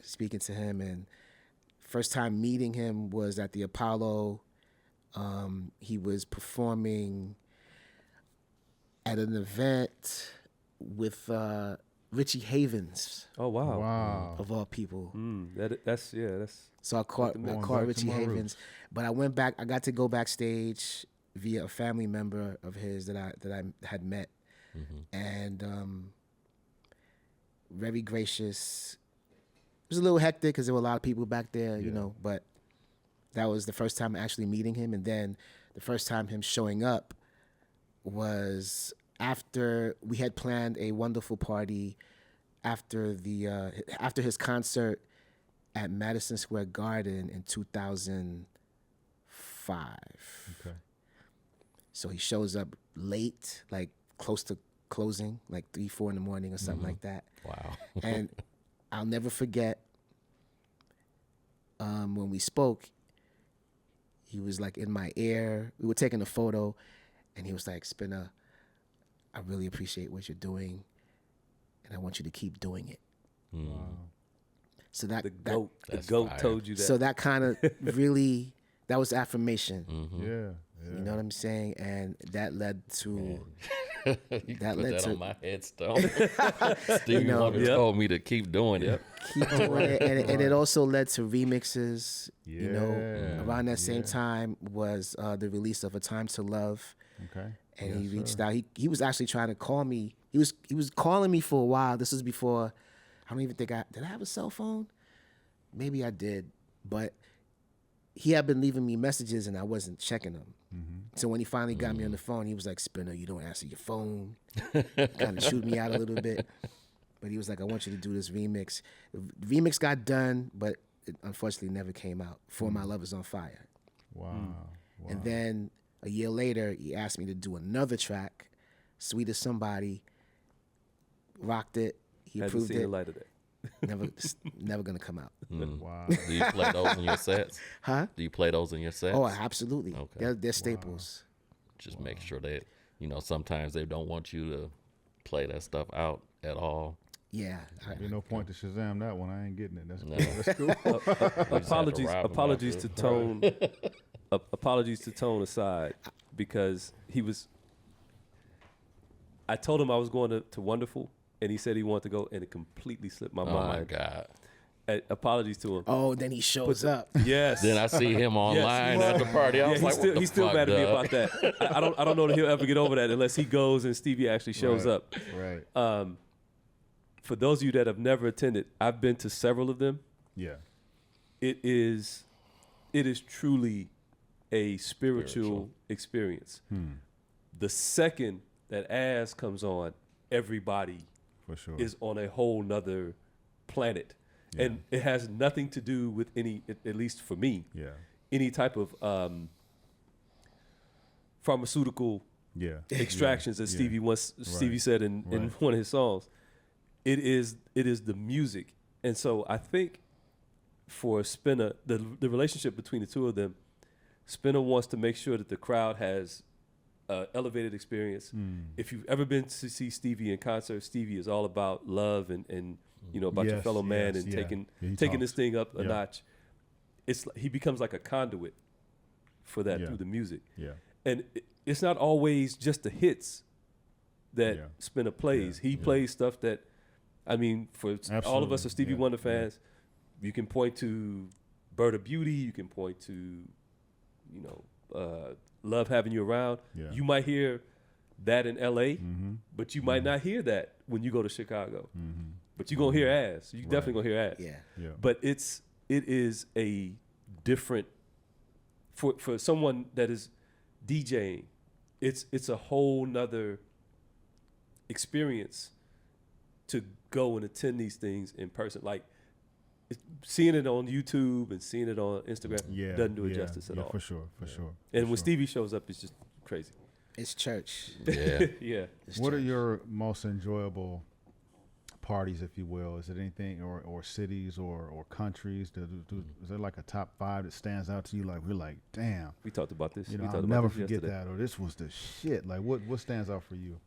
speaking to him, and first time meeting him was at the Apollo. He was performing at an event with Richie Havens, Oh, wow. Wow. of all people. That's. So I caught Going back to Richie my Havens, roots. but I went back. I got to go backstage via a family member of his that I had met, and very gracious. It was a little hectic because there were a lot of people back there, but that was the first time actually meeting him, and then the first time him showing up was after we had planned a wonderful party after his concert at Madison Square Garden in 2005. Okay. So he shows up late, like close to closing, like 3, 4 in the morning or something like that. Wow. And I'll never forget when we spoke, he was like in my ear. We were taking a photo, and he was like, "Spinna, I really appreciate what you're doing, and I want you to keep doing it." So The that goat. The That's goat fire. told you that. so that kind of really, that was affirmation. Yeah. You know what I'm saying? And that led to You That put led that to- on my headstone. Stevie Wonder Yep. told me to keep doing it. keep doing it, and it also led to remixes. Yeah. Around that same time was the release of A Time to Love, Okay. and he Yes, reached sir. out. He was actually trying to call me. He was calling me for a while. This was before. I don't even think did I have a cell phone? Maybe I did, but he had been leaving me messages and I wasn't checking them. So when he finally got me on the phone, he was like, "Spinner, you don't answer your phone." Kind of chewed me out a little bit. But he was like, "I want you to do this remix." The remix got done, but it unfortunately never came out. For My Love Is on Fire. Wow. Wow. And then a year later, he asked me to do another track, Sweet as Somebody. Rocked it. He Hasn't approved seen it. the light of that. It's never gonna come out. Wow. Do you play those in your sets? Huh? Do you play those in your sets? Oh, absolutely. Okay. They're staples. Just make sure that, sometimes they don't want you to play that stuff out at all. Yeah. There's no point to Shazam that one. I ain't getting it. That's cool. No. That's cool. Apologies. rob him Apologies after. to Tone. Apologies to Tone aside, because he was. I told him I was going to Wonderful, and he said he wanted to go, and it completely slipped my Oh my mind. God. Apologies to him. Oh, then he shows up. Yes. Then I see him online at the party. I Yeah, was like, what the he's still fuck, mad at me dog? about that. I don't know that he'll ever get over that unless he goes and Stevie actually shows Right. up. Right. For those of you that have never attended, I've been to several of them. Yeah. It is truly a spiritual experience. The second that As comes on, everybody For sure. is on a whole nother planet. Yeah. And it has nothing to do with any, at least for me, Yeah. any type of pharmaceutical extractions, as Stevie said in one of his songs. It is the music, and so I think for Spinna, the relationship between the two of them, Spinna wants to make sure that the crowd has elevated experience. If you've ever been to see Stevie in concert, Stevie is all about love and about your fellow man and taking this thing up a notch. He becomes like a conduit for that through the music. And it's not always just the hits that Spinna plays. He plays stuff that, I mean, for all of us are Stevie Wonder fans, you can point to Bird of Beauty, you can point to, Love Having You Around. You might hear that in LA, but you might not hear that when you go to Chicago. But you're going to hear Ass. You definitely going to hear Ass. Yeah. But it is a different, for someone that is DJing, it's a whole nother experience to go and attend these things in person. Like, seeing it on YouTube and seeing it on Instagram doesn't do it justice at all. For sure. And when Stevie shows up, it's just crazy. It's church. Yeah. What are your most enjoyable parties, if you will? Is it anything, or cities or countries? Is there like a top 5 that stands out to you? Like, we're like, damn. We talked about this. I'll never forget that, or this was the shit. Like, what stands out for you?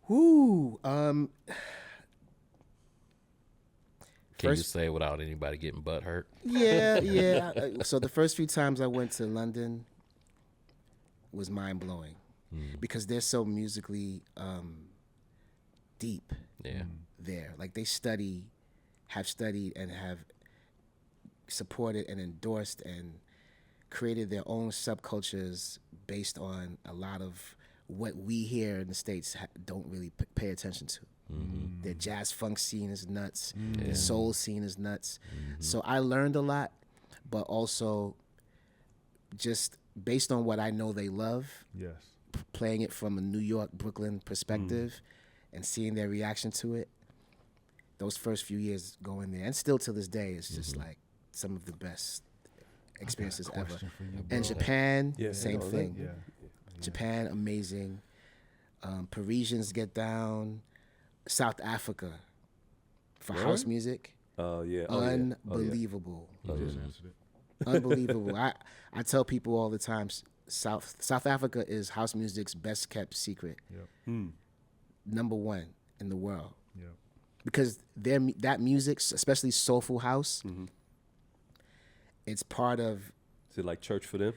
Can you say it without anybody getting butt hurt? Yeah. So the first few times I went to London was mind blowing because they're so musically deep. There, like they have studied and have supported and endorsed and created their own subcultures based on a lot of what we here in the States don't really pay attention to. Their jazz funk scene is nuts. Their soul scene is nuts. So I learned a lot, but also just based on what I know they love, playing it from a New York, Brooklyn perspective and seeing their reaction to it, those first few years going there, and still to this day, it's just like some of the best experiences ever. And Japan, same thing. Japan, amazing. Parisians get down. South Africa for house music. Unbelievable. Unbelievable. I tell people all the time, South Africa is house music's best kept secret. Number 1 in the world. Because that music, especially soulful house, it's part of. Is it like church for them?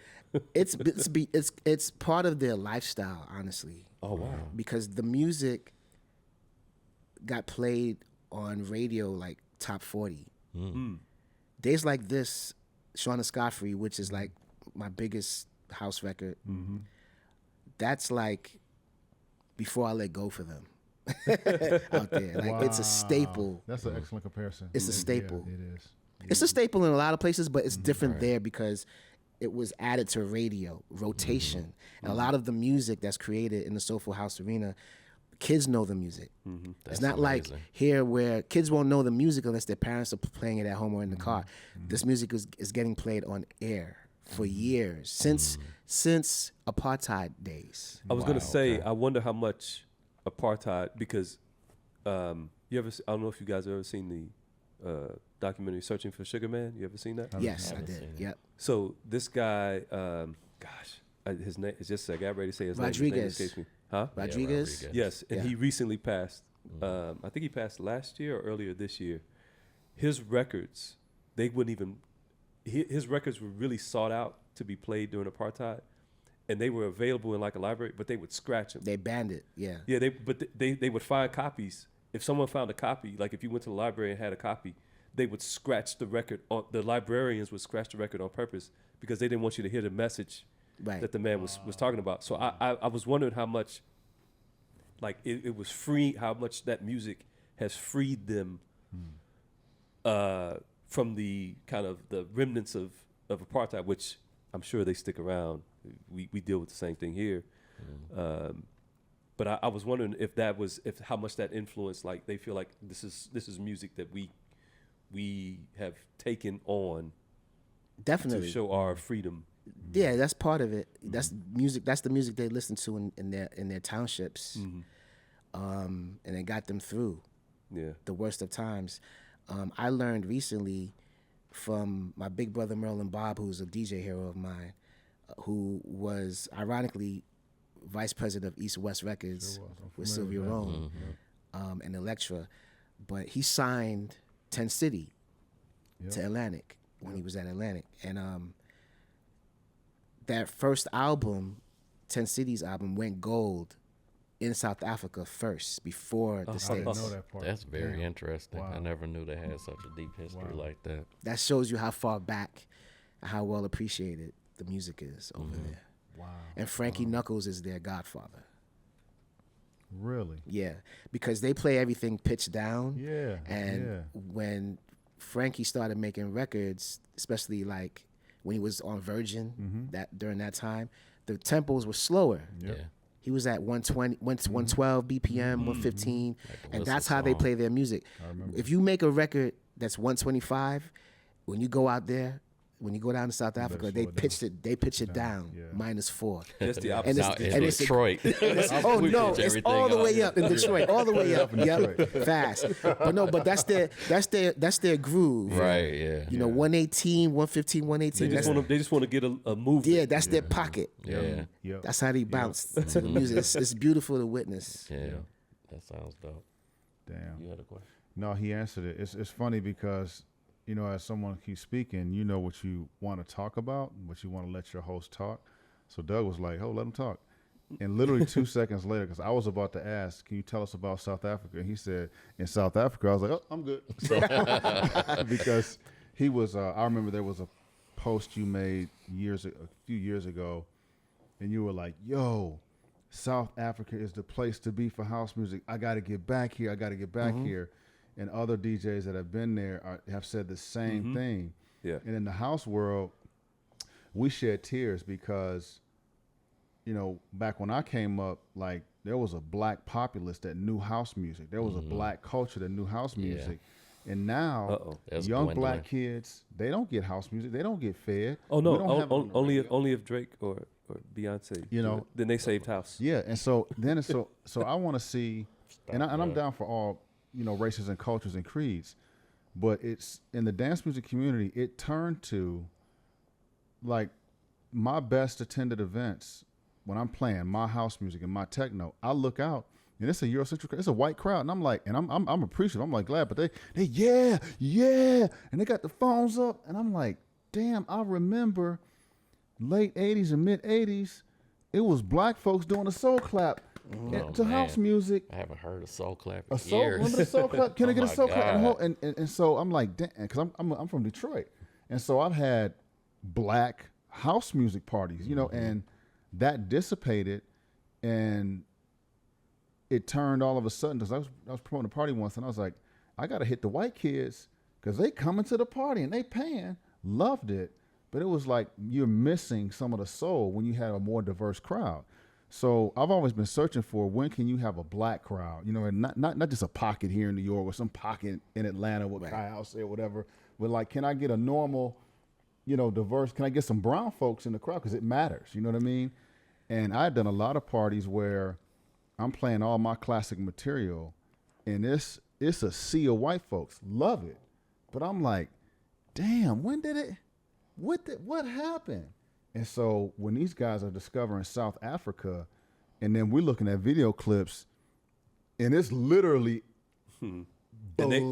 it's part of their lifestyle, honestly. Oh wow! Because the music got played on radio like top 40. Days Like This, Shauna Scoffrey, which is like my biggest house record. That's like before I let go for them. Out there, like it's a staple. That's an excellent comparison. It's a staple. It is. It's a staple in a lot of places, but it's different there because it was added to radio rotation, and a lot of the music that's created in the soulful house arena, kids know the music. It's not like here where kids won't know the music unless their parents are playing it at home or in the car. This music is getting played on air for years since apartheid days. I was gonna say, I wonder how much apartheid, because I don't know if you guys have ever seen the documentary Searching for Sugar Man. You ever seen that? Yes, I did. Yep. So this guy, his name is just, I got ready to say his name. Rodriguez. Escapes me. Huh? Rodriguez. Yes, and he recently passed. I think he passed last year or earlier this year. His records, his records were really sought out to be played during apartheid, and they were available in like a library, but they would scratch them. They banned it. Yeah. Yeah, they would find copies. If someone found a copy, like if you went to the library and had a copy, they would scratch the record. The librarians would scratch the record on purpose because they didn't want you to hear the message that the man was talking about. So I was wondering how much, like it was free, how much that music has freed them from the kind of the remnants of apartheid, which I'm sure they stick around. We deal with the same thing here. But I was wondering if how much that influenced, like they feel like this is music that we have taken on definitely to show our freedom Yeah, that's part of it. That's music. That's the music they listen to in their townships, and it got them through the worst of times. I learned recently from my big brother Merlin Bob, who's a DJ hero of mine, who was ironically vice president of East West Records with Sylvia Rome and Elektra, but he signed 10 City to Atlantic when he was at Atlantic, and that first album, 10 City's album, went gold in South Africa first before the States. I didn't know that part. That's very interesting. Wow. I never knew they had such a deep history like that. That shows you how far back and how well appreciated the music is over there. Wow. And Frankie Knuckles is their godfather. Really? Yeah, because they play everything pitched down. Yeah. And when Frankie started making records, especially like when he was on Virgin, that during that time, the tempos were slower. Yeah. He was at 120, 112 BPM, 115, and that's how they play their music. I remember. If you make a record that's 125, when you go out there, when you go down to South Africa, they slow it pitch it down, Yeah. -4. That's the And opposite. Now in it's- Detroit. Oh we no, pitch it's everything all the up. way up in Detroit, all the way up. in Yep, Detroit. fast. But that's their groove. Right, yeah. You know, 118, 115, They 118. just want to get a move. Yeah, that's their pocket. Yeah. Yep. That's how they bounce to the music. It's beautiful to witness. Yeah. That sounds dope. Damn. You had a question? No, he answered it. It's funny because, you know, as someone keeps speaking, you know what you want to talk about, but you want to let your host talk. So Doug was like, "Oh, let him talk." And literally 2 seconds later, because I was about to ask, "Can you tell us about South Africa?" And he said, "In South Africa." I was like, "Oh, I'm good." So, because he was, I remember there was a post you made a few years ago, and you were like, "Yo, South Africa is the place to be for house music. I got to get back here. I got to get back here." And other DJs that have been there have said the same thing. Yeah. And in the house world, we shed tears because, you know, back when I came up, like there was a black populace that knew house music. There was a black culture that knew house music. And now That's young dwindling. black kids, they don't get house music. They don't get fed. Oh We don't no, have it on the radio. only if Drake or Beyonce. You know, then they saved house. Yeah, and so then so I want to see, and I'm down for all, you know, races and cultures and creeds, but it's in the dance music community. It turned to like my best attended events when I'm playing my house music and my techno. I look out and it's a Eurocentric, it's a white crowd, and I'm like, and I'm appreciative. I'm like glad, but they yeah, and they got the phones up, and I'm like, damn, I remember late '80s and mid '80s. It was black folks doing a soul clap to house music. I haven't heard a soul clap A in soul, years. remember the soul clap? Can I Oh get a my soul clap? God. And so I'm like, because I'm from Detroit, and so I've had black house music parties, you know, and that dissipated, and it turned all of a sudden because I was promoting a party once, and I was like, I got to hit the white kids because they coming to the party and they paying, loved it, but it was like you're missing some of the soul when you had a more diverse crowd. So I've always been searching for when can you have a black crowd, you know, and not just a pocket here in New York or some pocket in Atlanta with Kai House or whatever, but like, can I get a normal, you know, diverse, can I get some brown folks in the crowd? Because it matters, you know what I mean? And I've done a lot of parties where I'm playing all my classic material, and it's a sea of white folks, love it. But I'm like, damn, what happened? And so when these guys are discovering South Africa, and then we're looking at video clips, and it's literally And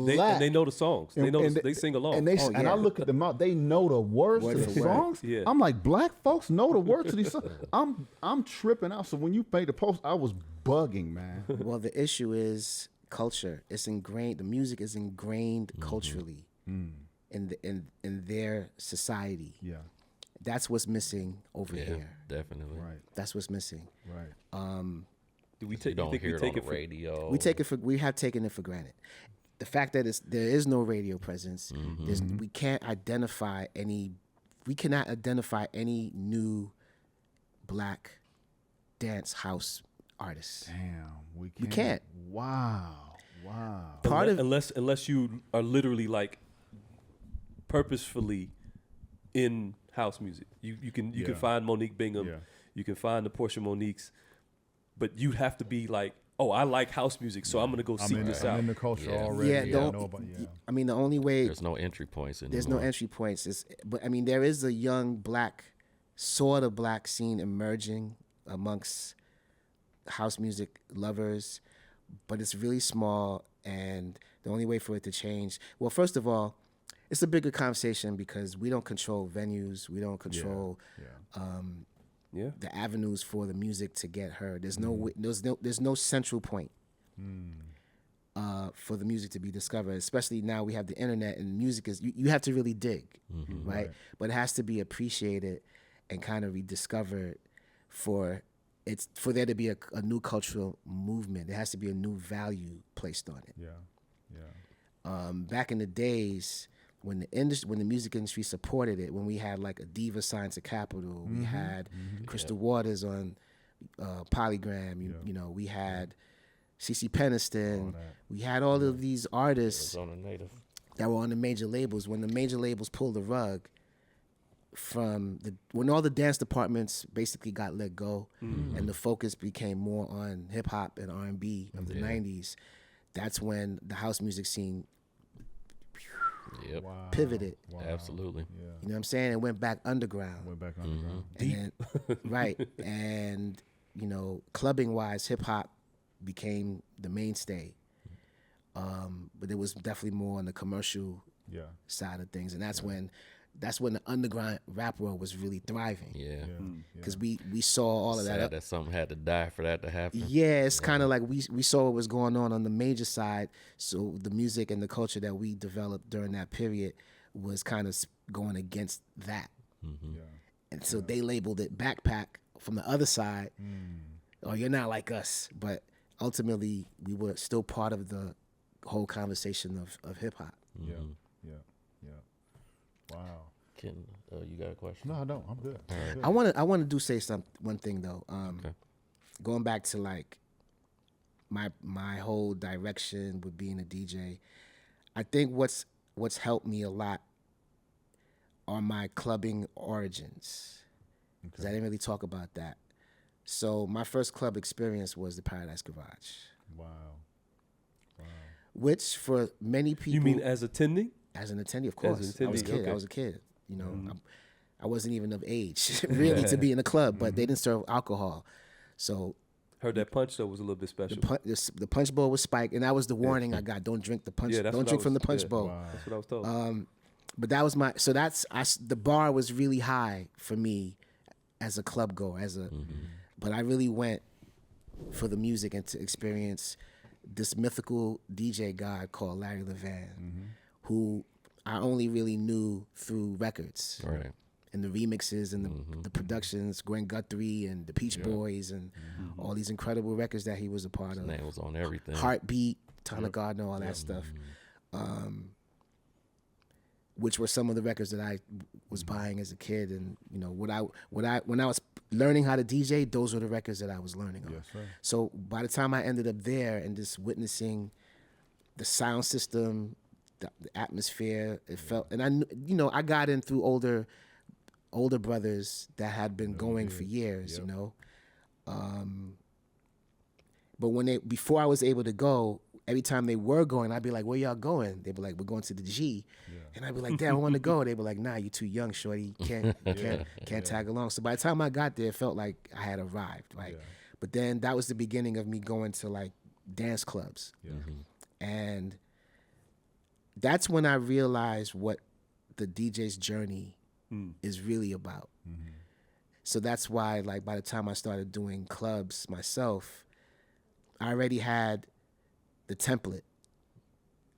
black. they know the songs. They know And they sing along. And and I look at them out, they know the words to the songs. Yeah. I'm like, black folks know the words to these songs. I'm tripping out. So when you made the post, I was bugging, man. Well, the issue is culture. It's ingrained. The music is ingrained culturally in their society. Yeah. That's what's missing over here. Definitely. Right. That's what's missing. Right. Do we You take? don't think hear we it take on it the for radio. We have taken it for granted. The fact that there is no radio presence, we cannot identify any new black dance house artists. Damn. We can't. Wow. Part of unless you are literally like purposefully in house music. You can Yeah. find Monique Bingham, Yeah. you can find the Portia Monique's, but you have to be like, oh, I like house music, so I'm gonna go seek this I'm out. in the culture Yeah. already. Yeah, I don't. know about, I mean, the only way There's no entry points anymore. there's no entry points is, but I mean, there is a young black, sort of black scene emerging amongst house music lovers, but it's really small, and the only way for it to change, well, first of all, it's a bigger conversation because we don't control venues, we don't control Yeah. the avenues for the music to get heard. There's no central point for the music to be discovered. Especially now we have the internet, and music is you have to really dig, right? But it has to be appreciated and kind of rediscovered for there to be a new cultural movement. There has to be a new value placed on it. Back in the days when the music industry supported it, when we had like a diva signed to Capitol, we had Crystal Waters on Polygram, you know, we had CeCe Peniston, we had all of these artists on a native. that were on the major labels. When the major labels pulled the rug when all the dance departments basically got let go, and the focus became more on hip hop and R&B of the 90s, that's when the house music scene Yep. pivoted. Absolutely. You know what I'm saying? It went back underground. Went back underground. And then, right. And, you know, clubbing wise, hip hop became the mainstay. But it was definitely more on the commercial side of things. And that's when the underground rap world was really thriving. Yeah. Because we saw all of Sad that something had to die for that to happen. Yeah, it's kind of like we saw what was going on the major side. So the music and the culture that we developed during that period was kind of going against that. And so they labeled it backpack from the other side. Oh, you're not like us. But ultimately, we were still part of the whole conversation of hip hop. Yeah. Wow. Ken, you got a question? No, I don't. I'm good. I want to say one thing though. Going back to like my whole direction with being a DJ, I think what's helped me a lot are my clubbing origins. Because I didn't really talk about that. So my first club experience was the Paradise Garage. Wow. Which for many people, You mean as attending? as an attendee, of course. As an attendee, I was a kid. You know, I wasn't even of age really to be in a club, but they didn't serve alcohol. So Heard that punch though was a little bit special. the punch bowl was spiked, and that was the warning I got. Don't drink the punch. Yeah, that's don't what I drink from the was- punch yeah. bowl. That's what I was told. But that was the bar was really high for me as a club goer, but I really went for the music and to experience this mythical DJ god called Larry Levan, who I only really knew through records. Right. And the remixes and the productions, Gwen Guthrie and the Peach Boys and all these incredible records that he was a part of. Name was on everything. Heartbeat, Tyler Gardner, all that stuff. Which were some of the records that I was buying as a kid, and you know when I was learning how to DJ, those were the records that I was learning on. Yes, sir. So by the time I ended up there and just witnessing the sound system, the atmosphere, it felt, and I got in through older brothers that had been going for years, you know. But before I was able to go, every time they were going, I'd be like, "Where y'all going?" They'd be like, "We're going to the G," and I'd be like, "Damn, I want to go." They'd be like, "Nah, you're too young, shorty. Can't tag along." So by the time I got there, it felt like I had arrived, right? But then that was the beginning of me going to like dance clubs, and that's when I realized what the DJ's journey is really about. So that's why, like, by the time I started doing clubs myself, I already had the template.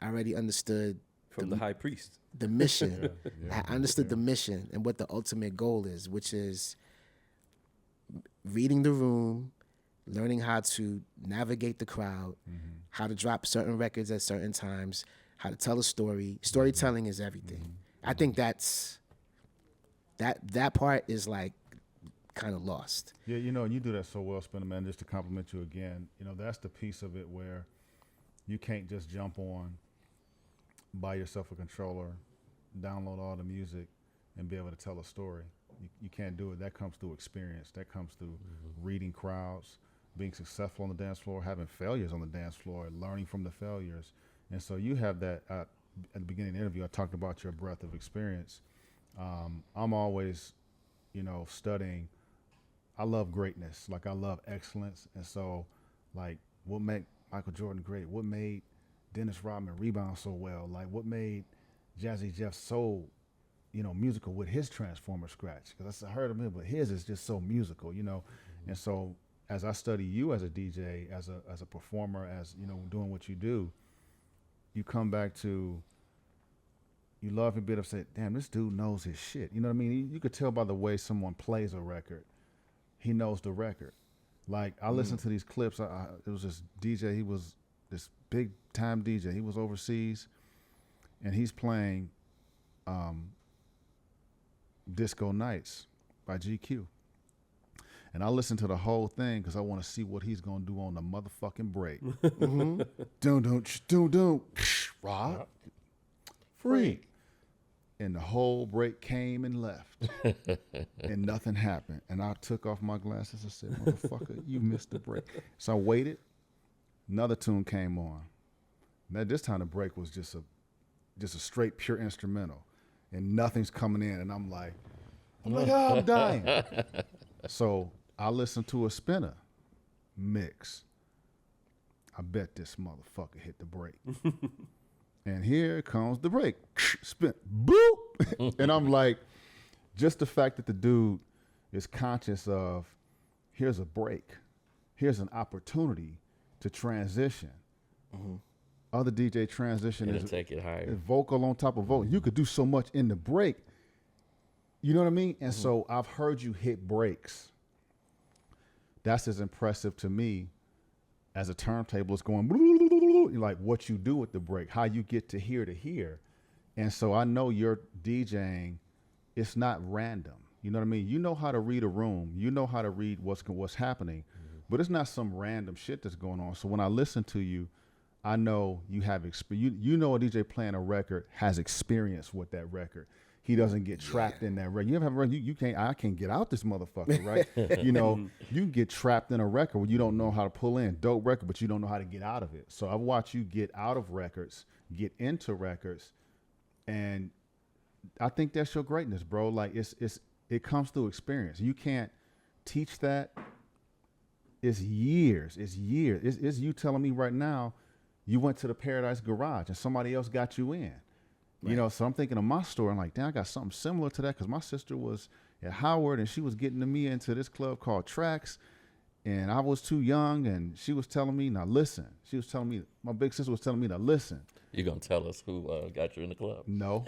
I already understood From the high priest. the mission. I understood the mission and what the ultimate goal is, which is reading the room, learning how to navigate the crowd, how to drop certain records at certain times, how to tell a story. Storytelling is everything. I think that part is like kind of lost. Yeah, you know, and you do that so well, Spinna, man. Just to compliment you again, you know, that's the piece of it where you can't just jump on, buy yourself a controller, download all the music, and be able to tell a story. You can't do it. That comes through experience. That comes through reading crowds, being successful on the dance floor, having failures on the dance floor, learning from the failures. And so you have that. At the beginning of the interview, I talked about your breadth of experience. I'm always, studying. I love greatness. Like, I love excellence. And so, like, what made Michael Jordan great? What made Dennis Rodman rebound so well? Like, what made Jazzy Jeff so, musical with his Transformer scratch? Because I heard of him, but his is just so musical, And so, as I study you as a DJ, as a performer, as, doing what you do, you come back to, you love a bit of say, damn, this dude knows his shit. You know what I mean? You could tell by the way someone plays a record. He knows the record. Like, I listened to these clips. It was this DJ. He was this big time DJ. He was overseas, and he's playing Disco Nights by GQ. And I listened to the whole thing because I want to see what he's gonna do on the motherfucking break. Doom, rock, freak. And the whole break came and left, and nothing happened. And I took off my glasses and said, motherfucker, you missed the break. So I waited. Another tune came on. Now, this time the break was just a straight, pure instrumental, and nothing's coming in. And I'm like, oh, I'm dying. So I listened to a Spinna mix. I bet this motherfucker hit the break. And here comes the break. Spin, boop. And I'm like, just the fact that the dude is conscious of, here's a break. Here's an opportunity to transition. Other DJ transition is take it higher. Is vocal on top of vocal. You could do so much in the break. You know what I mean? And so I've heard you hit breaks. That's as impressive to me as a turntable is going, like what you do with the break, how you get to here. And so I know your DJing, it's not random. You know what I mean? You know how to read a room. You know how to read what's happening, but it's not some random shit that's going on. So when I listen to you, I know you have experience. You know a DJ playing a record has experience with that record. He doesn't get trapped in that record. You ever have a record, you can't, I can't get out this motherfucker, right? You can get trapped in a record where you don't know how to pull in. Dope record, but you don't know how to get out of it. So I've watched you get out of records, get into records, and I think that's your greatness, bro. Like, it comes through experience. You can't teach that. It's years. It's you telling me right now you went to the Paradise Garage and somebody else got you in. Right. So I'm thinking of my story. I'm like, damn, I got something similar to that because my sister was at Howard and she was getting me into this club called Tracks, and I was too young, and she was telling me, now listen. She was telling me, my big sister was telling me to listen. You gonna tell us who got you in the club? No.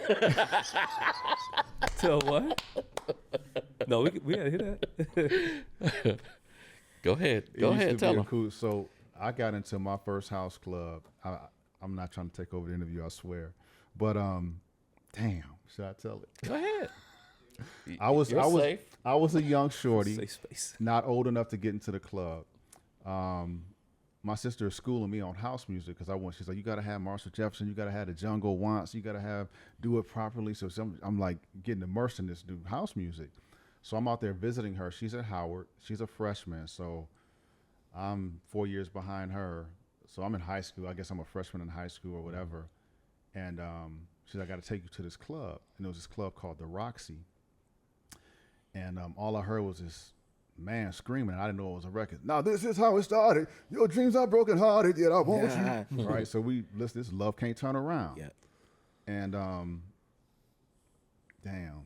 Tell what? No, we gotta hear that. Go ahead. Go ahead. Tell them. Cool. So I got into my first house club. I'm not trying to take over the interview, I swear. But damn, should I tell it? Go ahead. I was safe. I was a young shorty, Safe space. not old enough to get into the club. My sister is schooling me on house music because she's like, you gotta have Marshall Jefferson, you gotta have the Jungle Wants, you gotta do it properly. So I'm like getting immersed in this new house music. So I'm out there visiting her. She's at Howard. She's a freshman, so I'm 4 years behind her. So I'm in high school. I guess I'm a freshman in high school or whatever. And she's like, I got to take you to this club. And it was this club called the Roxy. And all I heard was this man screaming. And I didn't know it was a record. Now, this is how it started. Your dreams are broken hearted, yet I want you. Right? So we listen, this Love Can't Turn Around. Yeah. And damn,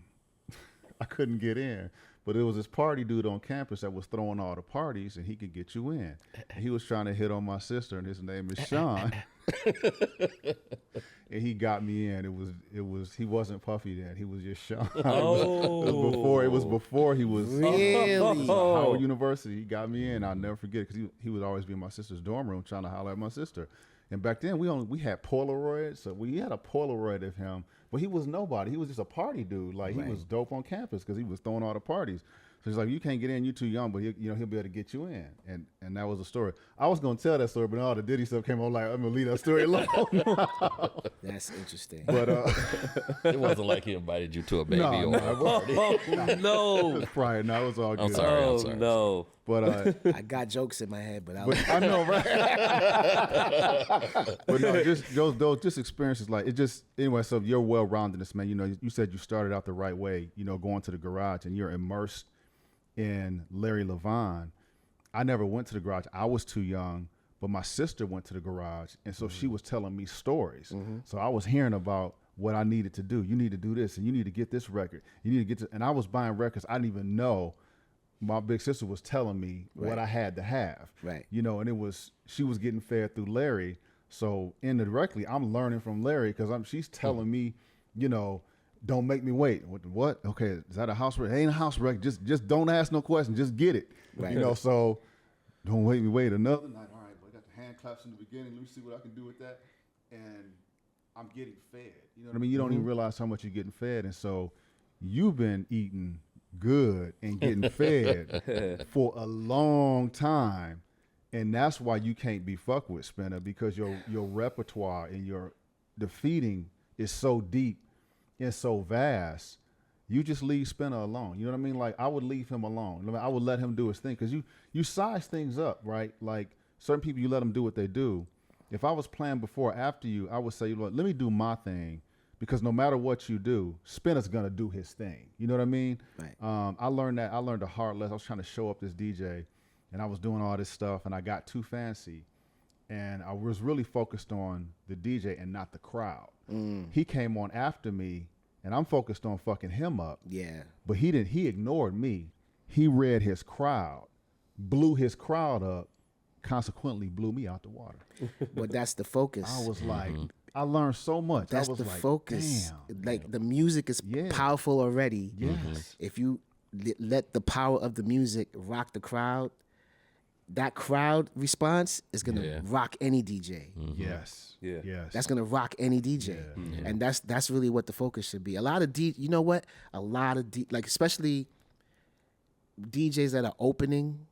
I couldn't get in. But it was this party dude on campus that was throwing all the parties, and he could get you in. He was trying to hit on my sister, and his name is Sean. And he got me in. It was he wasn't Puffy then. He was just Sean. It was before he was Really? Howard University. He got me in. I'll never forget because he would always be in my sister's dorm room trying to holler at my sister. And back then we had Polaroids, so we had a Polaroid of him, but he was nobody. He was just a party dude. Like, he was dope on campus because he was throwing all the parties. So he's like, you can't get in, you too young, but he'll be able to get you in. And that was the story. I was gonna tell that story, but all the Diddy stuff came on. Like, I'm gonna leave that story alone. That's interesting. But It wasn't like he invited you to a baby or a party. Oh no! prior, no, it was all good. I'm sorry. Oh sorry. no! But I got jokes in my head, but I know, right? But no, just those experiences, like it just anyway. So you're well-roundedness, man. You know, you said you started out the right way. You know, going to the garage, and you're immersed in Larry Levine. I never went to the garage. I was too young, but my sister went to the garage, and so she was telling me stories. So I was hearing about what I needed to do. You need to do this, and you need to get this record. You need to get to, and I was buying records I didn't even know. My big sister was telling me what I had to have. Right. You know, and she was getting fed through Larry. So indirectly, I'm learning from Larry because she's telling me, you know, don't make me wait. What? Okay, is that a house record? It ain't a house record. Just don't ask no questions. Just get it. Right. You know, so don't make me wait another night. All right, but I got the hand claps in the beginning. Let me see what I can do with that. And I'm getting fed. You know what I mean? You don't even realize how much you're getting fed. And so you've been eating good and getting fed for a long time. And that's why you can't be fucked with, Spinna, because your repertoire and your defeating is so deep and so vast. You just leave Spinna alone. You know what I mean? Like, I would leave him alone. I would let him do his thing, because you size things up, right? Like, certain people, you let them do what they do. If I was playing before or after you, I would say, look, let me do my thing, because no matter what you do, Spinna's gonna do his thing. You know what I mean? Right. I learned a hard lesson. I was trying to show up this DJ, and I was doing all this stuff, and I got too fancy, and I was really focused on the DJ and not the crowd. He came on after me, and I'm focused on fucking him up. Yeah. But he didn't. He ignored me. He read his crowd, blew his crowd up, consequently blew me out the water. But that's the focus. I was like, I learned so much. That's I was the like, focus. damn. Like, the music is Yeah. powerful already. Yes. If you let the power of the music rock the crowd, that crowd response is gonna rock any DJ. Yes. Yeah. Yes. That's gonna rock any DJ, and that's really what the focus should be. A lot of you know what? A lot of like, especially DJs that are opening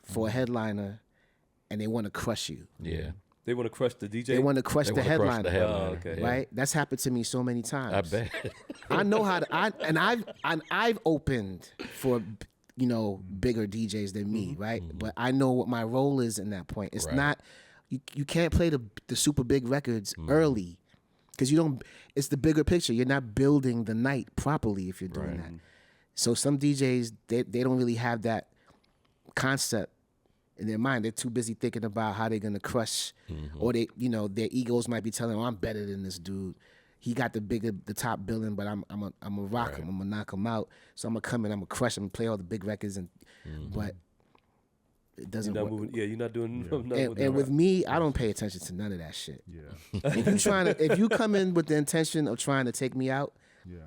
for a headliner, and they want to crush you. Yeah. They want to crush the DJ. They want to crush They the wanna crush headliner. the headliner. Oh, okay. Yeah. Right? That's happened to me so many times. I bet. I know how to. I've opened for, you know, bigger DJs than me, right? But I know what my role is in that point. It's Right. not. You can't play the super big records early, because you don't. It's the bigger picture. You're not building the night properly if you're doing that. So some DJs they don't really have that concept in their mind. They're too busy thinking about how they're gonna crush, or their egos might be telling them, "Oh, I'm better than this dude. He got the top billing, but I'm gonna rock him. I'm gonna knock him out. So I'm gonna come in, I'm gonna crush him, play all the big records, but it doesn't You're not work." moving. Yeah, you're not doing. And with me, I don't pay attention to none of that shit. Yeah. If you come in with the intention of trying to take me out, Yeah.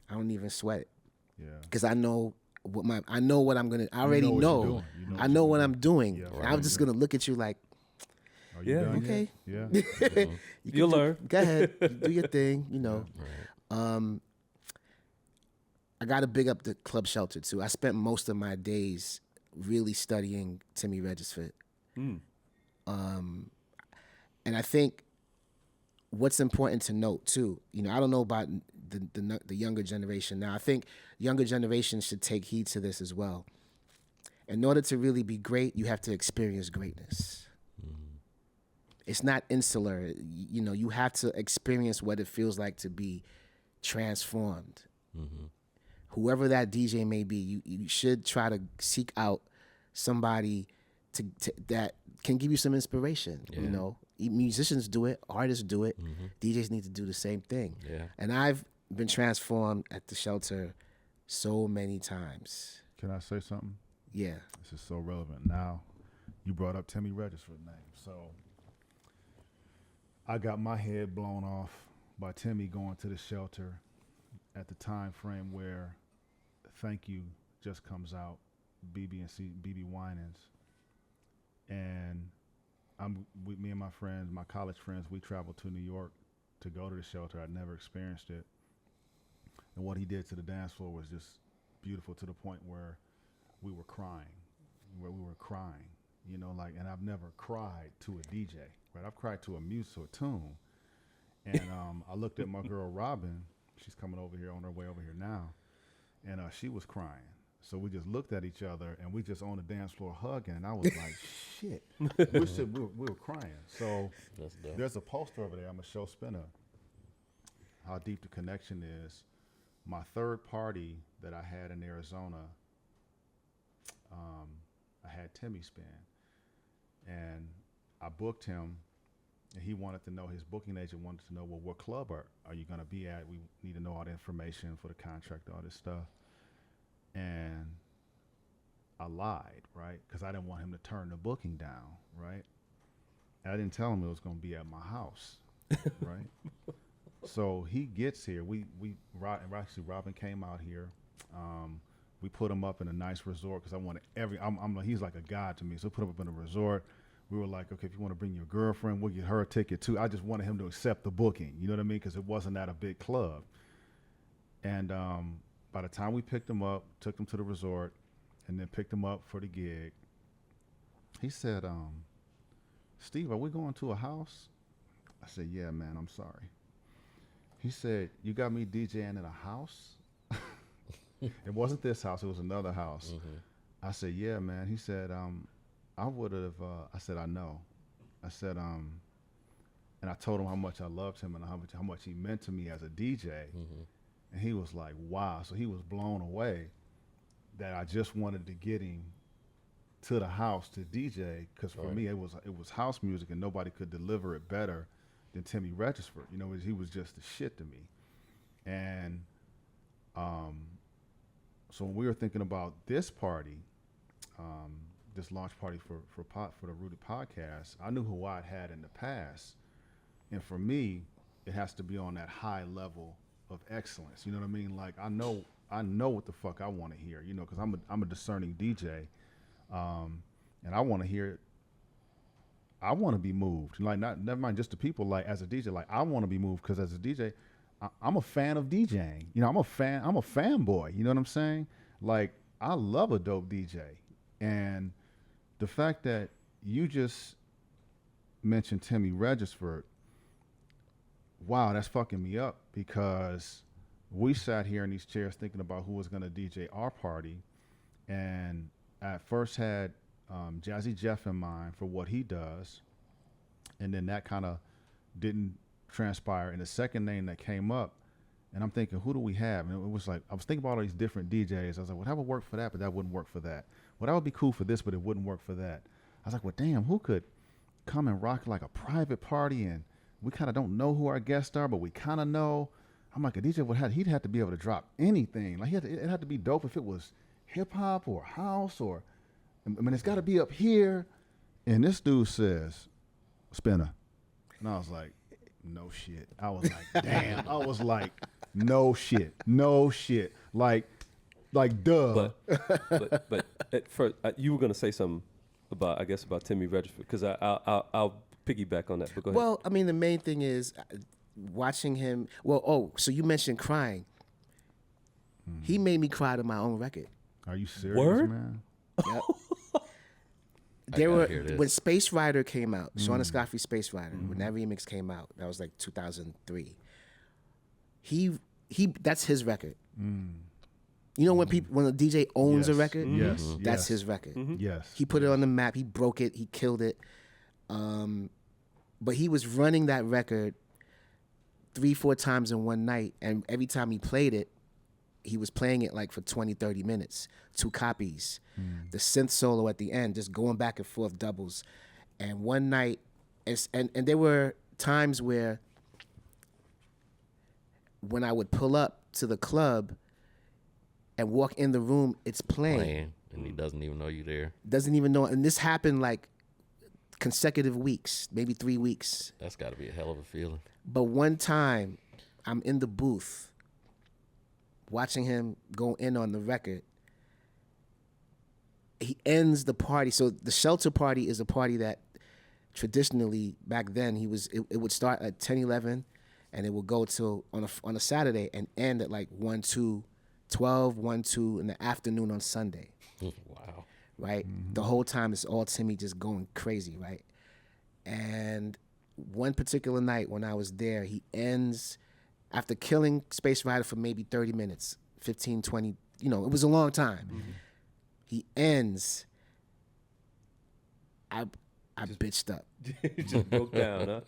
I don't even sweat it, Yeah. because I know what I'm gonna. I already know what you're know. doing. You know I what know you're what doing. I'm doing. Yeah, And I'm just gonna look at you like, Are you Yeah. done okay, yet? Yeah. You'll learn. go ahead, do your thing. You know. I gotta big up the Club Shelter too. I spent most of my days really studying Timmy Regisford. And I think what's important to note too, I don't know about the younger generation now. I think younger generation should take heed to this as well. In order to really be great, you have to experience greatness. It's not insular. You have to experience what it feels like to be transformed. Whoever that DJ may be, you should try to seek out somebody to that can give you some inspiration. Musicians do it, artists do it, DJs need to do the same thing. Yeah. And I've been transformed at the Shelter so many times. Can I say something? Yeah. This is so relevant. Now, you brought up Timmy Regisford's name. So I got my head blown off by Timmy going to the Shelter at the time frame where Thank You just comes out, BB Winans. And me and my friends, my college friends, we traveled to New York to go to the Shelter. I'd never experienced it. And what he did to the dance floor was just beautiful, to the point where we were crying, you know, like, and I've never cried to a DJ, right? I've cried to a music, to a tune. And I looked at my girl Robin. She's coming over here, on her way over here now, and she was crying. So we just looked at each other, and we just on the dance floor hugging, and I was like, shit. We were crying. So there's a poster over there. I'm going to show Spinna how deep the connection is. My third party that I had in Arizona, I had Timmy Spin, and I booked him, and he wanted to know, his booking agent wanted to know, well, what club are you going to be at? We need to know all the information for the contract, all this stuff. And I lied, right? Because I didn't want him to turn the booking down, right? I didn't tell him it was going to be at my house, right? So he gets here. Actually, Robin came out here. We put him up in a nice resort because I wanted he's like a god to me. So we put him up in a resort. We were like, okay, if you want to bring your girlfriend, we'll get her a ticket too. I just wanted him to accept the booking. You know what I mean? Because it wasn't at a big club. And by the time we picked him up, took him to the resort, and then picked him up for the gig, he said, Steve, are we going to a house? I said, yeah, man, I'm sorry. He said, you got me DJing at a house? It wasn't this house, it was another house. Mm-hmm. I said, yeah, man. He said, I would have, I said, I know. I said, and I told him how much I loved him and how much he meant to me as a DJ. Mm-hmm. And he was like, wow. So he was blown away that I just wanted to get him to the house to DJ, because for me, it was house music, and nobody could deliver it better than Timmy Regisford. You know, he was just the shit to me. And so when we were thinking about this party, this launch party for the Rooted Podcast, I knew who I'd had in the past. And for me, it has to be on that high level of excellence. You know what I mean? Like, I know what the fuck I want to hear, you know, because I'm a discerning DJ, and I want to hear it. I want to be moved. Like, never mind just the people. Like, as a DJ, like, I want to be moved, because as a DJ, I'm a fan of DJing. You know, I'm a fanboy. You know what I'm saying? Like, I love a dope DJ, and the fact that you just mentioned Timmy Regisford, wow, that's fucking me up, because we sat here in these chairs thinking about who was going to DJ our party, and I first had Jazzy Jeff in mind for what he does, and then that kind of didn't transpire. And the second name that came up, and I'm thinking, who do we have? And it was like, I was thinking about all these different DJs. I was like, well, that would work for that, but that wouldn't work for that. Well, that would be cool for this, but it wouldn't work for that. I was like, well, damn, who could come and rock like a private party, and we kind of don't know who our guests are, but we kind of know. I'm like, a DJ he'd have to be able to drop anything. Like, it had to be dope if it was hip hop or house, or, I mean, it's got to be up here. And this dude says, Spinna. And I was like, no shit. I was like, damn. I was like, no shit. Like, duh. But at first, you were gonna say something about Timmy Regisford, because I'll piggyback on that. But go ahead. Well, I mean, the main thing is watching him. Well, so you mentioned crying. He made me cry to my own record. Are you serious, Word? man? Yep. When Space Rider came out, Sean Escoffi's Space Rider, when that remix came out, that was like 2003. He that's his record. You know, when a DJ owns a record, that's his record. Yes. He put it on the map. He broke it. He killed it. But he was running that record 3-4 times in one night, and every time he played it, he was playing it like for 20, 30 minutes, 2 copies. The synth solo at the end, just going back and forth doubles. And one night, and there were times where when I would pull up to the club and walk in the room, it's playing. And he doesn't even know you're there. Doesn't even know. And this happened like consecutive weeks, maybe 3 weeks. That's got to be a hell of a feeling. But one time, I'm in the booth watching him go in on the record. He ends the party. So the shelter party is a party that traditionally back then it would start at 10, 11, and it would go till on a Saturday and end at like 1, 2, 12, 1, 2 in the afternoon on Sunday. Wow. right? The whole time it's all Timmy just going crazy, right? And one particular night when I was there, he ends after killing Space Rider for maybe 30 minutes, 15, 20, you know, it was a long time. He ends, I bitched up. You just broke down, huh?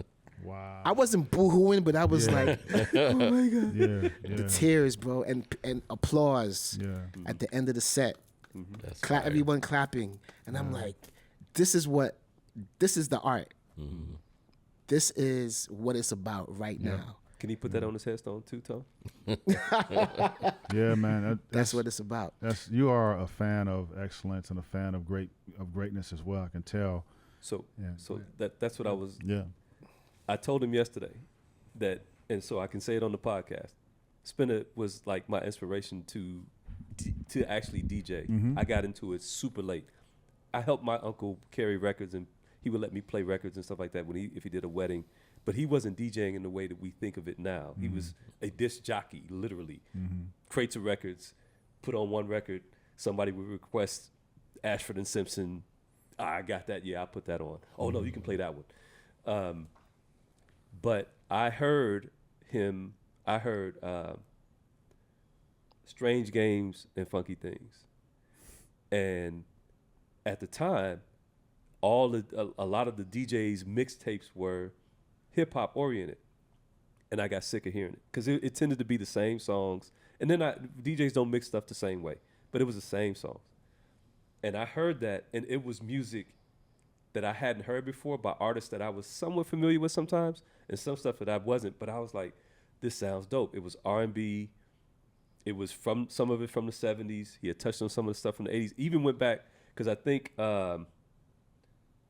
Wow. I wasn't boo-hooing, but I was like, oh my God. Yeah. The tears, bro, and applause Yeah. at the end of the set. That's Clap, fire. everyone clapping. And I'm like, this is the art. This is what it's about right now. Can he put that on his headstone too, Tom? Yeah, man. That's what it's about. You are a fan of excellence and a fan of greatness as well. I can tell. So, Yeah. so that's what I was. Yeah. I told him yesterday that, and so I can say it on the podcast. Spinna was like my inspiration to actually DJ. I got into it super late. I helped my uncle carry records, and he would let me play records and stuff like that if he did a wedding. But he wasn't DJing in the way that we think of it now. He was a disc jockey, literally. Crates of records, put on one record. Somebody would request Ashford and Simpson. I got that. Yeah, I'll put that on. Oh, no, you can play that one. But I heard Strange Games and Funky Things. And at the time, a lot of the DJs' mixtapes were hip-hop oriented. And I got sick of hearing it because it tended to be the same songs. And then DJs don't mix stuff the same way, but it was the same songs. And I heard that, and it was music that I hadn't heard before by artists that I was somewhat familiar with sometimes, and some stuff that I wasn't. But I was like, this sounds dope. It was R&B. It was from some of it from the 70s. He had touched on some of the stuff from the 80s. Even went back, because I think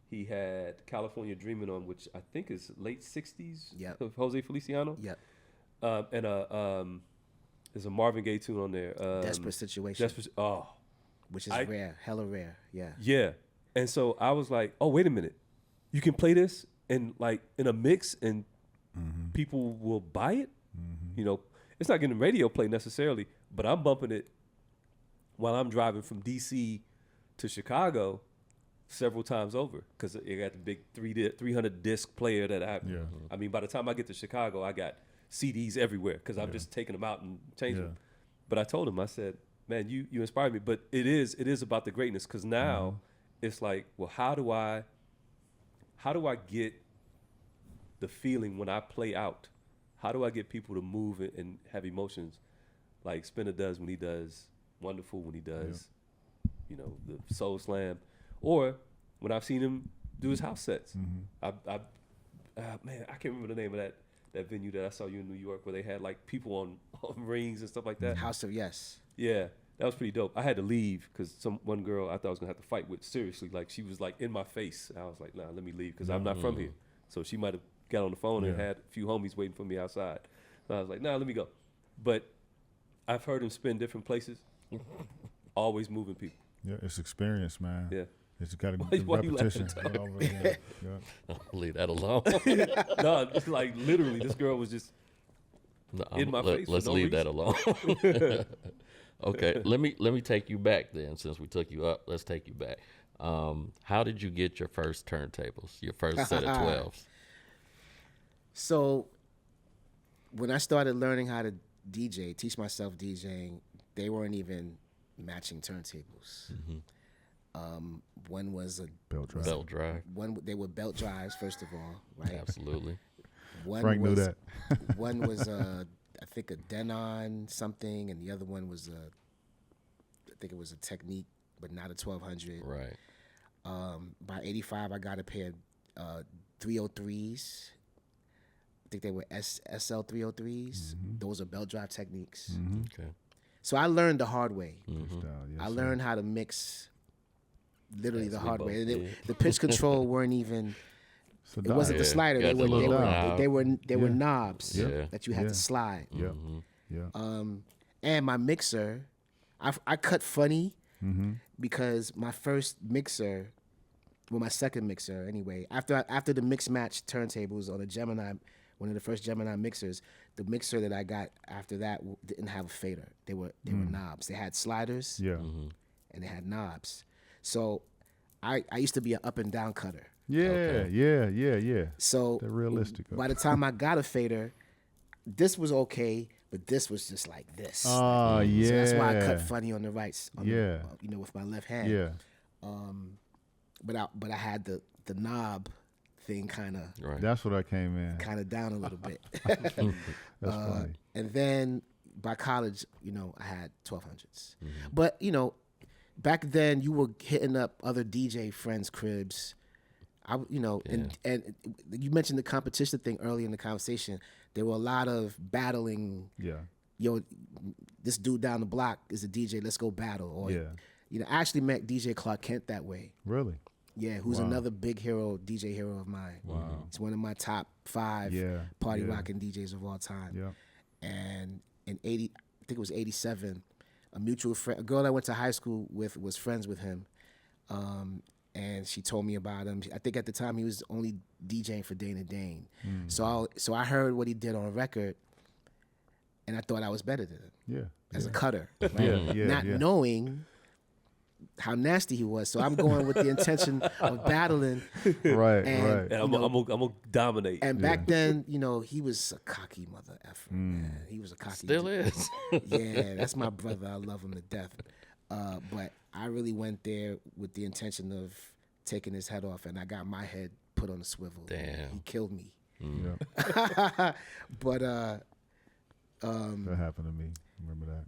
he had California Dreamin' on, which I think is late 60s. Yep. Of Jose Feliciano. Yep. And there's a Marvin Gaye tune on there. Desperate Situation, which is rare, hella rare. Yeah. Yeah. And so I was like, oh, wait a minute. You can play this in a mix and people will buy it? You know, it's not getting radio play necessarily, but I'm bumping it while I'm driving from D.C. to Chicago several times over because it got the big 300 disc player that I have. Yeah. I mean, by the time I get to Chicago, I got CDs everywhere because I'm just taking them out and changing them. But I told him, I said, man, you inspired me. But it is about the greatness because now it's like, well, how do I get the feeling when I play out? How do I get people to move and have emotions like Spinna does when he does Wonderful, when he does, you know, the Soul Slam, or when I've seen him do his house sets. Man, I can't remember the name of that venue that I saw you in New York where they had like people on rings and stuff like that. House of Yes. Yeah, that was pretty dope. I had to leave because one girl I thought I was gonna have to fight with, seriously, like she was like in my face. I was like, nah, let me leave because I'm not from here. So she might have got on the phone and had a few homies waiting for me outside. So I was like, nah, let me go. But I've heard him spin different places, always moving people. Yeah, it's experience, man. Yeah. It's got to Why be you repetition. laughing, Over again. Yeah. I'll leave that alone. No, it's like literally, this girl was just in my face. Let's leave that alone. Okay, let me take you back then. Since we took you up, let's take you back. How did you get your first turntables? Your first set of 12s? So when I started learning how to teach myself DJing, they weren't even matching turntables. One was a Belt drive. They were belt drives, first of all, right? Absolutely. Frank knew that. One was I think a Denon something, and the other one was I think it was a Technique, but not a 1200. Right. By 85, I got a pair of 303s. I think they were SL 303s. Those are belt drive techniques. Okay. So I learned the hard way. Yes, I sir. learned how to mix literally the As we hard both way. did. The pitch control weren't even. So It wasn't the Yeah, slider. got They the were little knob. they were Yeah. knobs Yeah. that you had to slide. Yeah. Yeah. And my mixer, I cut funny because my first mixer, well, my second mixer anyway. After the mix match turntables on a Gemini, one of the first Gemini mixers, the mixer that I got after that didn't have a fader. They were knobs. They had sliders Yeah. and they had knobs. So I used to be an up and down cutter. Yeah, yeah. So They're realistic. by the time I got a fader, this was okay, but this was just like this. Oh, yeah. So that's why I cut funny on the right, Yeah. with my left hand. Yeah. But I had the knob thing kind of Right. That's what I came in. down a little bit. That's funny. And then by college, I had 1200s. But back then you were hitting up other DJ friends' cribs. And you mentioned the competition thing early in the conversation. There were a lot of battling. Yeah. This dude down the block is a DJ. Let's go battle. Or Yeah. I actually met DJ Clark Kent that way. Really? Yeah, who's another big hero, DJ hero of mine. Wow. He's one of my top 5 party rocking DJs of all time. Yeah. And in I think it was 87, a mutual friend, a girl I went to high school with, was friends with him. And she told me about him. I think at the time he was only DJing for Dana Dane. So I heard what he did on record, and I thought I was better than him Yeah. as a cutter, right? Yeah. Not knowing how nasty he was. So I'm going with the intention of battling. Right. And- Right. And I'm gonna dominate. And back then, he was a cocky mother effer, man. He was a cocky. Still is. Yeah, that's my brother. I love him to death. But I really went there with the intention of taking his head off, and I got my head put on a swivel. Damn. He killed me. Yeah. But That happened to me. Remember that?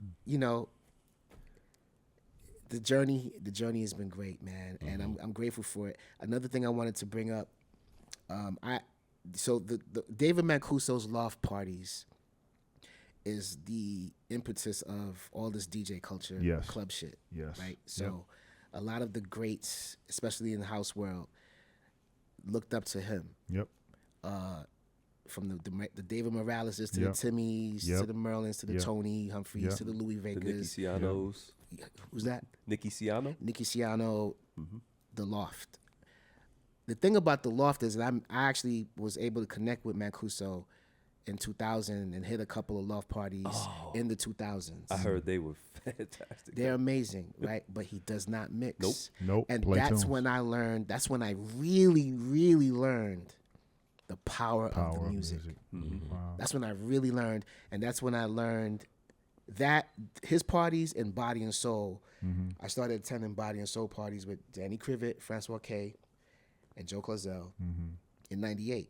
the journey has been great, man, and I'm grateful for it. Another thing I wanted to bring up, the David Mancuso's loft parties is the impetus of all this DJ culture, Yes. club shit. Yes. Right. So a lot of the greats, especially in the house world, looked up to him. Yep. From the David Moraleses to Yep. the Timmys Yep. to the Merlins to the Yep. Tony Humphreys Yep. to the Louis The Nicky Vegas. Cianos. Who's that? Nicky Ciano. Nicky Ciano, The Loft. The thing about The Loft is that I actually was able to connect with Mancuso in 2000 and hit a couple of loft parties in the 2000s. I heard they were fantastic. They're amazing, right? But he does not mix. Nope. And Play that's tunes. when I learned, that's when I really, really learned the power of the music. Wow. That's when I really learned, and that's when I learned that his parties in Body and Soul. I started attending Body and Soul parties with Danny Krivit, Francois K, and Joe Clazel in '98.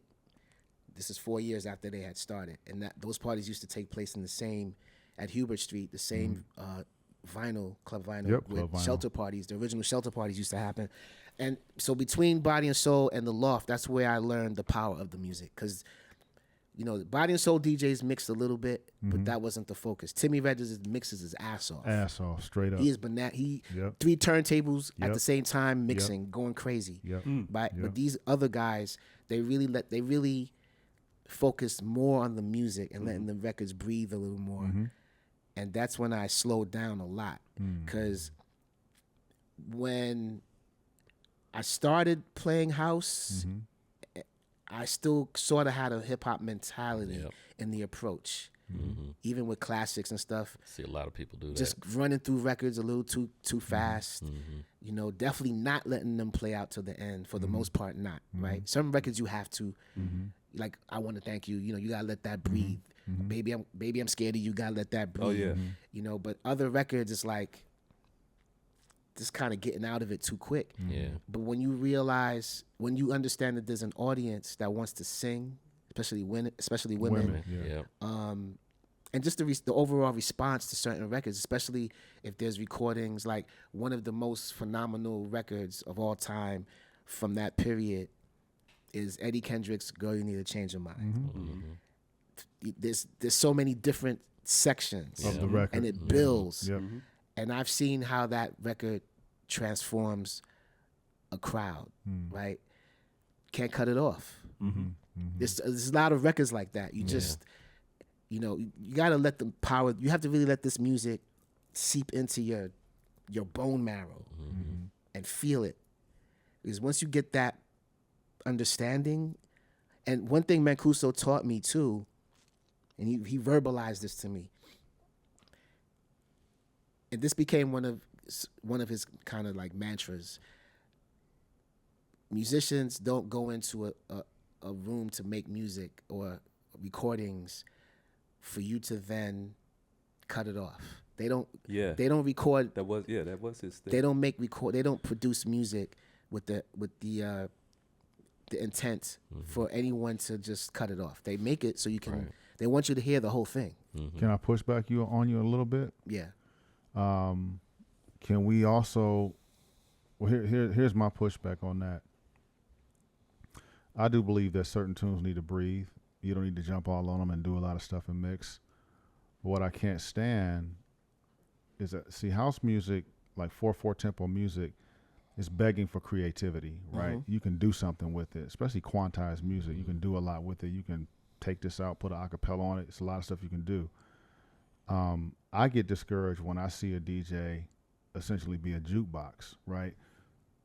This is 4 years after they had started, and those parties used to take place at Hubert Street, the same Club Vinyl, Yep, with Club Vinyl. shelter parties. The original shelter parties used to happen, and so between Body and Soul and the Loft, that's where I learned the power of the music, because Body and Soul DJs mixed a little bit, but that wasn't the focus. Timmy Regis mixes his ass off. Ass off, straight up. He is He Yep. 3 turntables at Yep. the same time mixing, going crazy. Yep. But these other guys, they really focused more on the music and letting the records breathe a little more. And that's when I slowed down a lot, because when I started playing house, I still sort of had a hip hop mentality in the approach, even with classics and stuff. See a lot of people do that. Just running through records a little too fast. Definitely not letting them play out to the end. For the most part, not right. Some records you have to, like I Want to Thank You. You gotta let that breathe. Baby, I'm scared of you. Gotta let that breathe. Oh yeah. But other records, it's like just kind of getting out of it too quick. Yeah. But when you understand that there's an audience that wants to sing, especially women, Yeah. and just the overall response to certain records, especially if there's recordings, like one of the most phenomenal records of all time from that period is Eddie Kendrick's "Girl, You Need to Change Your Mind." There's so many different sections Of the record. and it builds. Yep. And I've seen how that record transforms a crowd, right? Can't cut it off. There's a lot of records like that. You just, you got to let the power, you have to really let this music seep into your bone marrow and feel it. Because once you get that understanding, and one thing Mancuso taught me too, and he verbalized this to me, and this became one of one of his kind of like mantras. Musicians don't go into a room to make music or recordings for you to then cut it off. They don't. Yeah. They don't record. That was his thing. They don't They don't produce music with the intent for anyone to just cut it off. They make it so you can. Right. They want you to hear the whole thing. Can I push back on you a little bit? Yeah. Can we also? Well, here's my pushback on that. I do believe that certain tunes need to breathe. You don't need to jump all on them and do a lot of stuff and mix. But what I can't stand is that, see, house music, like 4/4 tempo music, is begging for creativity, right? You can do something with it, especially quantized music. You can do a lot with it. You can take this out, put an acapella on it. It's a lot of stuff you can do. I get discouraged when I see a DJ essentially be a jukebox, right?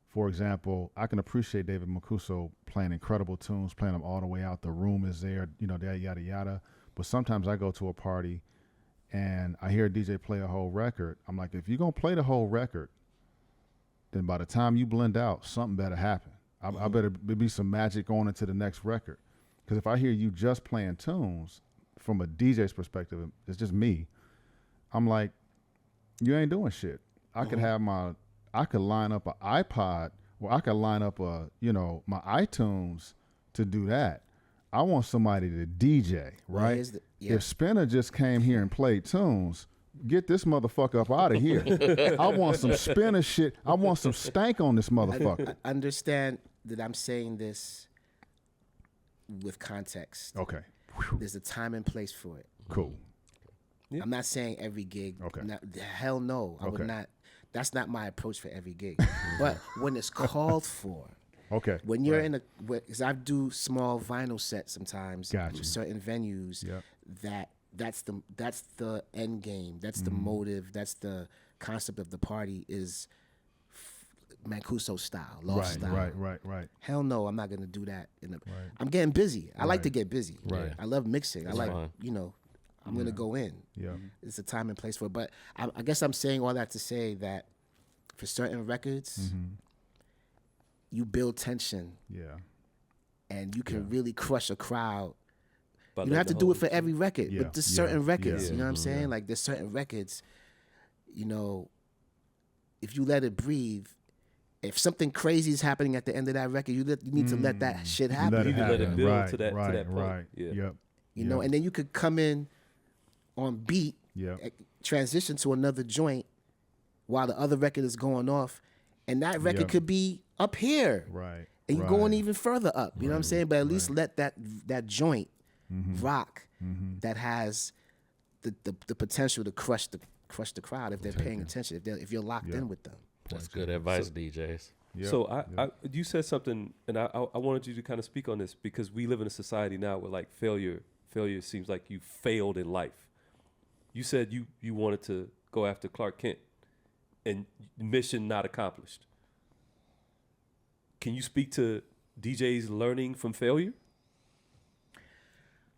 For example, I can appreciate David Mancuso playing incredible tunes, playing them all the way out. The room is there, yada, yada. But sometimes I go to a party and I hear a DJ play a whole record. I'm like, if you're going to play the whole record, then by the time you blend out, something better happen. I better be some magic on into the next record. Because if I hear you just playing tunes, from a DJ's perspective, it's just me. I'm like, you ain't doing shit. I could line up an iPod, or I could line up my iTunes to do that. I want somebody to DJ, right? If Spinna just came here and played tunes, get this motherfucker up out of here. I want some Spinna shit. I want some stank on this motherfucker. I understand that I'm saying this with context. Okay. There's a time and place for it. Cool. I'm not saying every gig. Okay. Hell no. I would not. That's not my approach for every gig. But when it's called for, okay. When you're because I do small vinyl sets sometimes with certain venues. Yep. That's the end game. That's the motive. That's the concept of the party is Mancuso style, lost style. Right. Hell no, I'm not gonna do that. I'm getting busy. I like to get busy. Right. I love mixing. That's I like fine. I'm gonna go in. Yeah. It's a time and place for it. But I guess I'm saying all that to say that for certain records, you build tension. Yeah. And you can really crush a crowd. But you don't have to do it for every record, Yeah. but there's certain records. Yeah. You know what I'm saying? Like there's certain records. If you let it breathe, if something crazy is happening at the end of that record, you need to let that shit happen. You need to let it build right, to that point. Right. Yeah. Yep. You know, and then you could come in on beat, transition to another joint while the other record is going off, and that record could be up here. Right. And you're going even further up. You know what I'm saying? But at least let that joint rock that has the potential to crush the crowd if they're paying attention, if you're locked in with them. That's good advice, DJs. Yep. So you said something, and I wanted you to kind of speak on this because we live in a society now where like failure seems like you failed in life. You said you wanted to go after Clark Kent, and mission not accomplished. Can you speak to DJs learning from failure?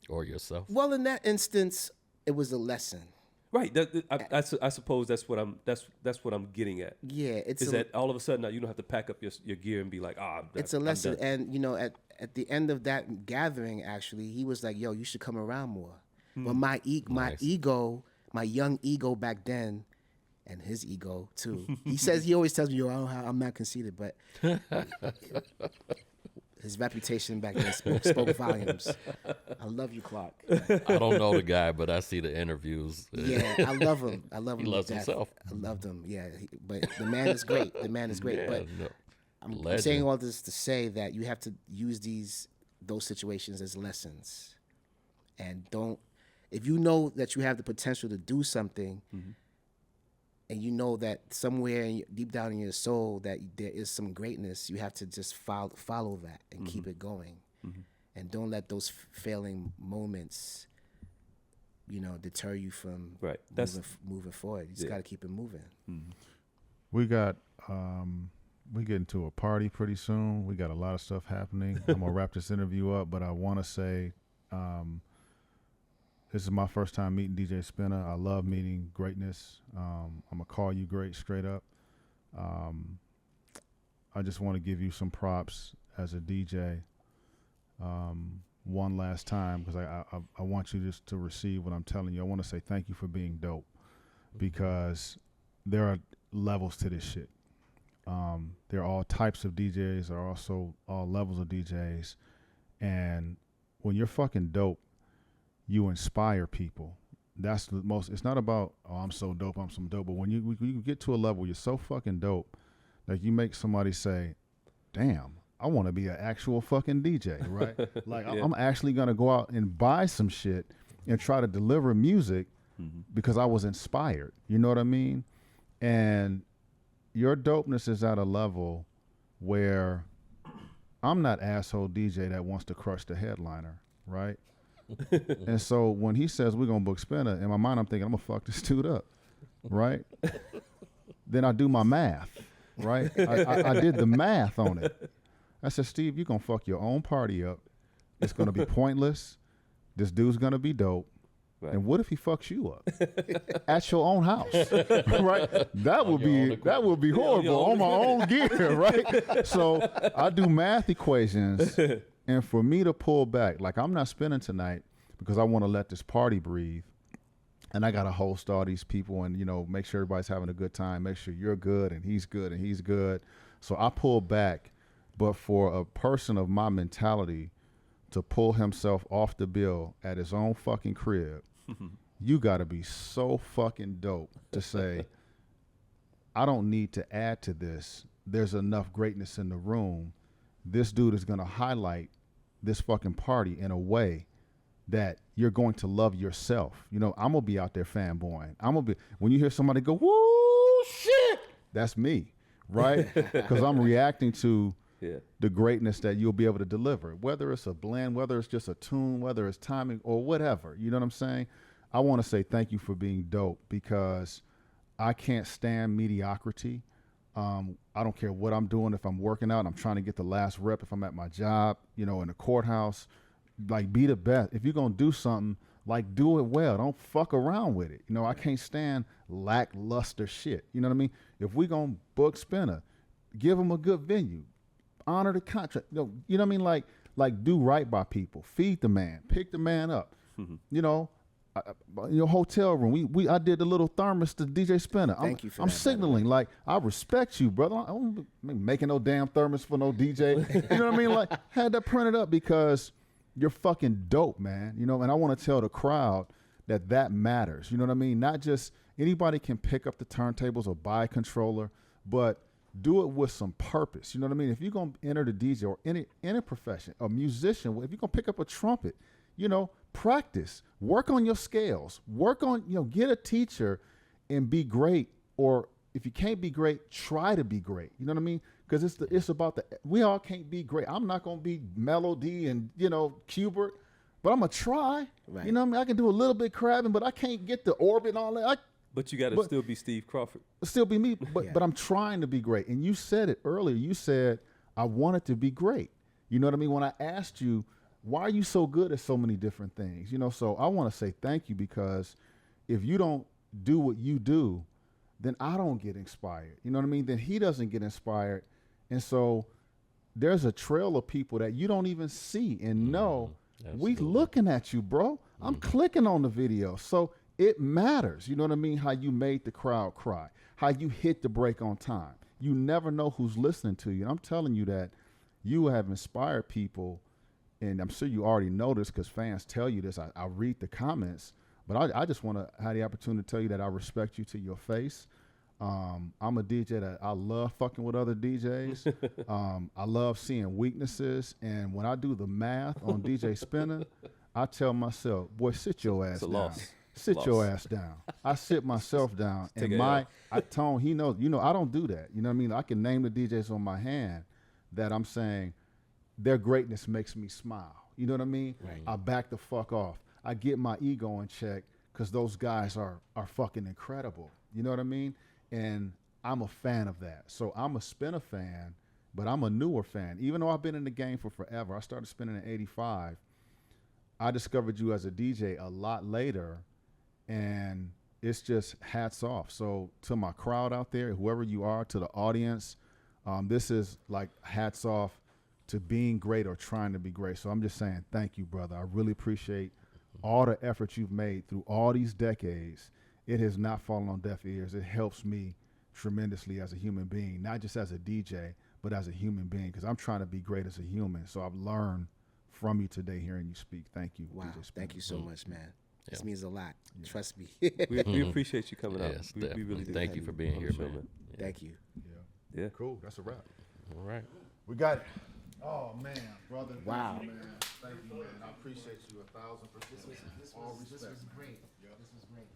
Or yourself? Well, in that instance, it was a lesson. Right. I suppose that's what I'm getting at. Yeah, that all of a sudden now you don't have to pack up your gear and be like, it's a lesson. And at the end of that gathering, actually, he was like, "Yo, you should come around more." But my ego, my young ego back then, and his ego too. He always tells me, "Yo, I'm not conceited," but his reputation back then spoke volumes. I love you, Clark. I don't know the guy, but I see the interviews. Yeah, I love him. He loves himself. I loved him. Yeah, but the man is great. Yeah, but I'm saying all this to say that you have to use those situations as lessons, and if you know that you have the potential to do something, and you know that somewhere deep down in your soul that there is some greatness, you have to just follow that and keep it going, and don't let those failing moments, deter you from moving forward. You just got to keep it moving. We got we get into a party pretty soon. We got a lot of stuff happening. I'm gonna wrap this interview up, but I want to say This is my first time meeting DJ Spinna. I love meeting greatness. I'm going to call you great straight up. I just want to give you some props as a DJ one last time, because I want you just to receive what I'm telling you. I want to say thank you for being dope, because there are levels to this shit. There are all types of DJs. There are also all levels of DJs. And when you're fucking dope, you inspire people. That's the most, it's not about, oh, I'm so dope, I'm so dope. But when you get to a level where you're so fucking dope, like you make somebody say, damn, I want to be an actual fucking DJ, right? Like I'm actually going to go out and buy some shit and try to deliver music because I was inspired. You know what I mean? And your dopeness is at a level where I'm not asshole DJ that wants to crush the headliner, right? And so when he says we're going to book Spinna, in my mind I'm thinking I'm going to fuck this dude up, right? Then I do my math, right? I did the math on it. I said, Steve, you're going to fuck your own party up. It's going to be pointless. This dude's going to be dope. Right. And what if he fucks you up at your own house, right? That would be horrible on my own gear, right? So I do math equations, and for me to pull back, like I'm not spinning tonight because I want to let this party breathe, and I got to host all these people and, you know, make sure everybody's having a good time, make sure you're good and he's good and he's good. So I pull back, but for a person of my mentality to pull himself off the bill at his own fucking crib, you got to be so fucking dope to say, I don't need to add to this. There's enough greatness in the room. This dude is going to highlight this fucking party in a way that you're going to love yourself. You know, I'm going to be out there fanboying. When you hear somebody go, woo, shit, that's me, right? Because I'm reacting to the greatness that you'll be able to deliver, whether it's a blend, whether it's just a tune, whether it's timing or whatever. You know what I'm saying? I want to say thank you for being dope, because I can't stand mediocrity. I don't care what I'm doing. If I'm working out, I'm trying to get the last rep. If I'm at my job, you know, in the courthouse, like, be the best. If you're going to do something, like, do it well. Don't fuck around with it. You know, I can't stand lackluster shit. You know what I mean? If we going to book Spinna, give them a good venue. Honor the contract. You know what I mean? Like do right by people. Feed the man. Pick the man up. You know, your hotel room. I did the little thermos to DJ Spinna. Thank you for I'm that, signaling, like, I respect you, brother. I don't making no damn thermos for no DJ. You know what I mean? Like, had that printed up because you're fucking dope, man. You know, and I want to tell the crowd that matters. You know what I mean? Not just anybody can pick up the turntables or buy a controller, but do it with some purpose. You know what I mean? If you're going to enter the DJ or any profession, a musician, if you're going to pick up a trumpet, you know, practice, work on your scales, work on, you know, get a teacher and be great. Or if you can't be great, try to be great. You know what I mean? Because it's about we all can't be great. I'm not going to be Melody and, you know, Qbert, but I'm going to try. Right. You know what I mean? I can do a little bit crabbing, but I can't get the orbit and all that. But you got to still be Steve Crawford. Still be me, but I'm trying to be great. And you said it earlier. You said, I wanted to be great. You know what I mean? When I asked you, why are you so good at so many different things? You know, so I want to say thank you, because if you don't do what you do, then I don't get inspired. You know what I mean? Then he doesn't get inspired. And so there's a trail of people that you don't even see and know. We looking at you, bro. I'm clicking on the video. So it matters. You know what I mean? How you made the crowd cry, how you hit the break on time. You never know who's listening to you. And I'm telling you that you have inspired people, and I'm sure you already know this because fans tell you this. I read the comments, but I just want to have the opportunity to tell you that I respect you to your face. I'm a DJ that I love fucking with other DJs. I love seeing weaknesses. And when I do the math on DJ Spinna, I tell myself, boy, sit your ass down. Sit your ass down. I sit myself down. And Tone, he knows, you know, I don't do that. You know what I mean? I can name the DJs on my hand that I'm saying their greatness makes me smile. You know what I mean? Right. I back the fuck off. I get my ego in check because those guys are fucking incredible. You know what I mean? And I'm a fan of that. So I'm a Spinna fan, but I'm a newer fan. Even though I've been in the game for forever. I started spinning in '85. I discovered you as a DJ a lot later, and it's just hats off. So to my crowd out there, whoever you are, to the audience, this is like hats off to being great or trying to be great. So I'm just saying thank you, brother. I really appreciate all the effort you've made through all these decades. It has not fallen on deaf ears. It helps me tremendously as a human being, not just as a DJ, but as a human being, because I'm trying to be great as a human. So I've learned from you today hearing you speak. Thank you, Wow. DJ Spinna. Thank you so much, man. This means a lot. Trust me. We appreciate you coming out. Yes, We definitely. really do. Thank you for being On here, the show, man. Thank you. Yeah. Cool. That's a wrap. All right. We got it. Oh, man, brother. Thank Wow. you, man. Thank you, man. I appreciate you 1,000%. All respect. This was great. This was great.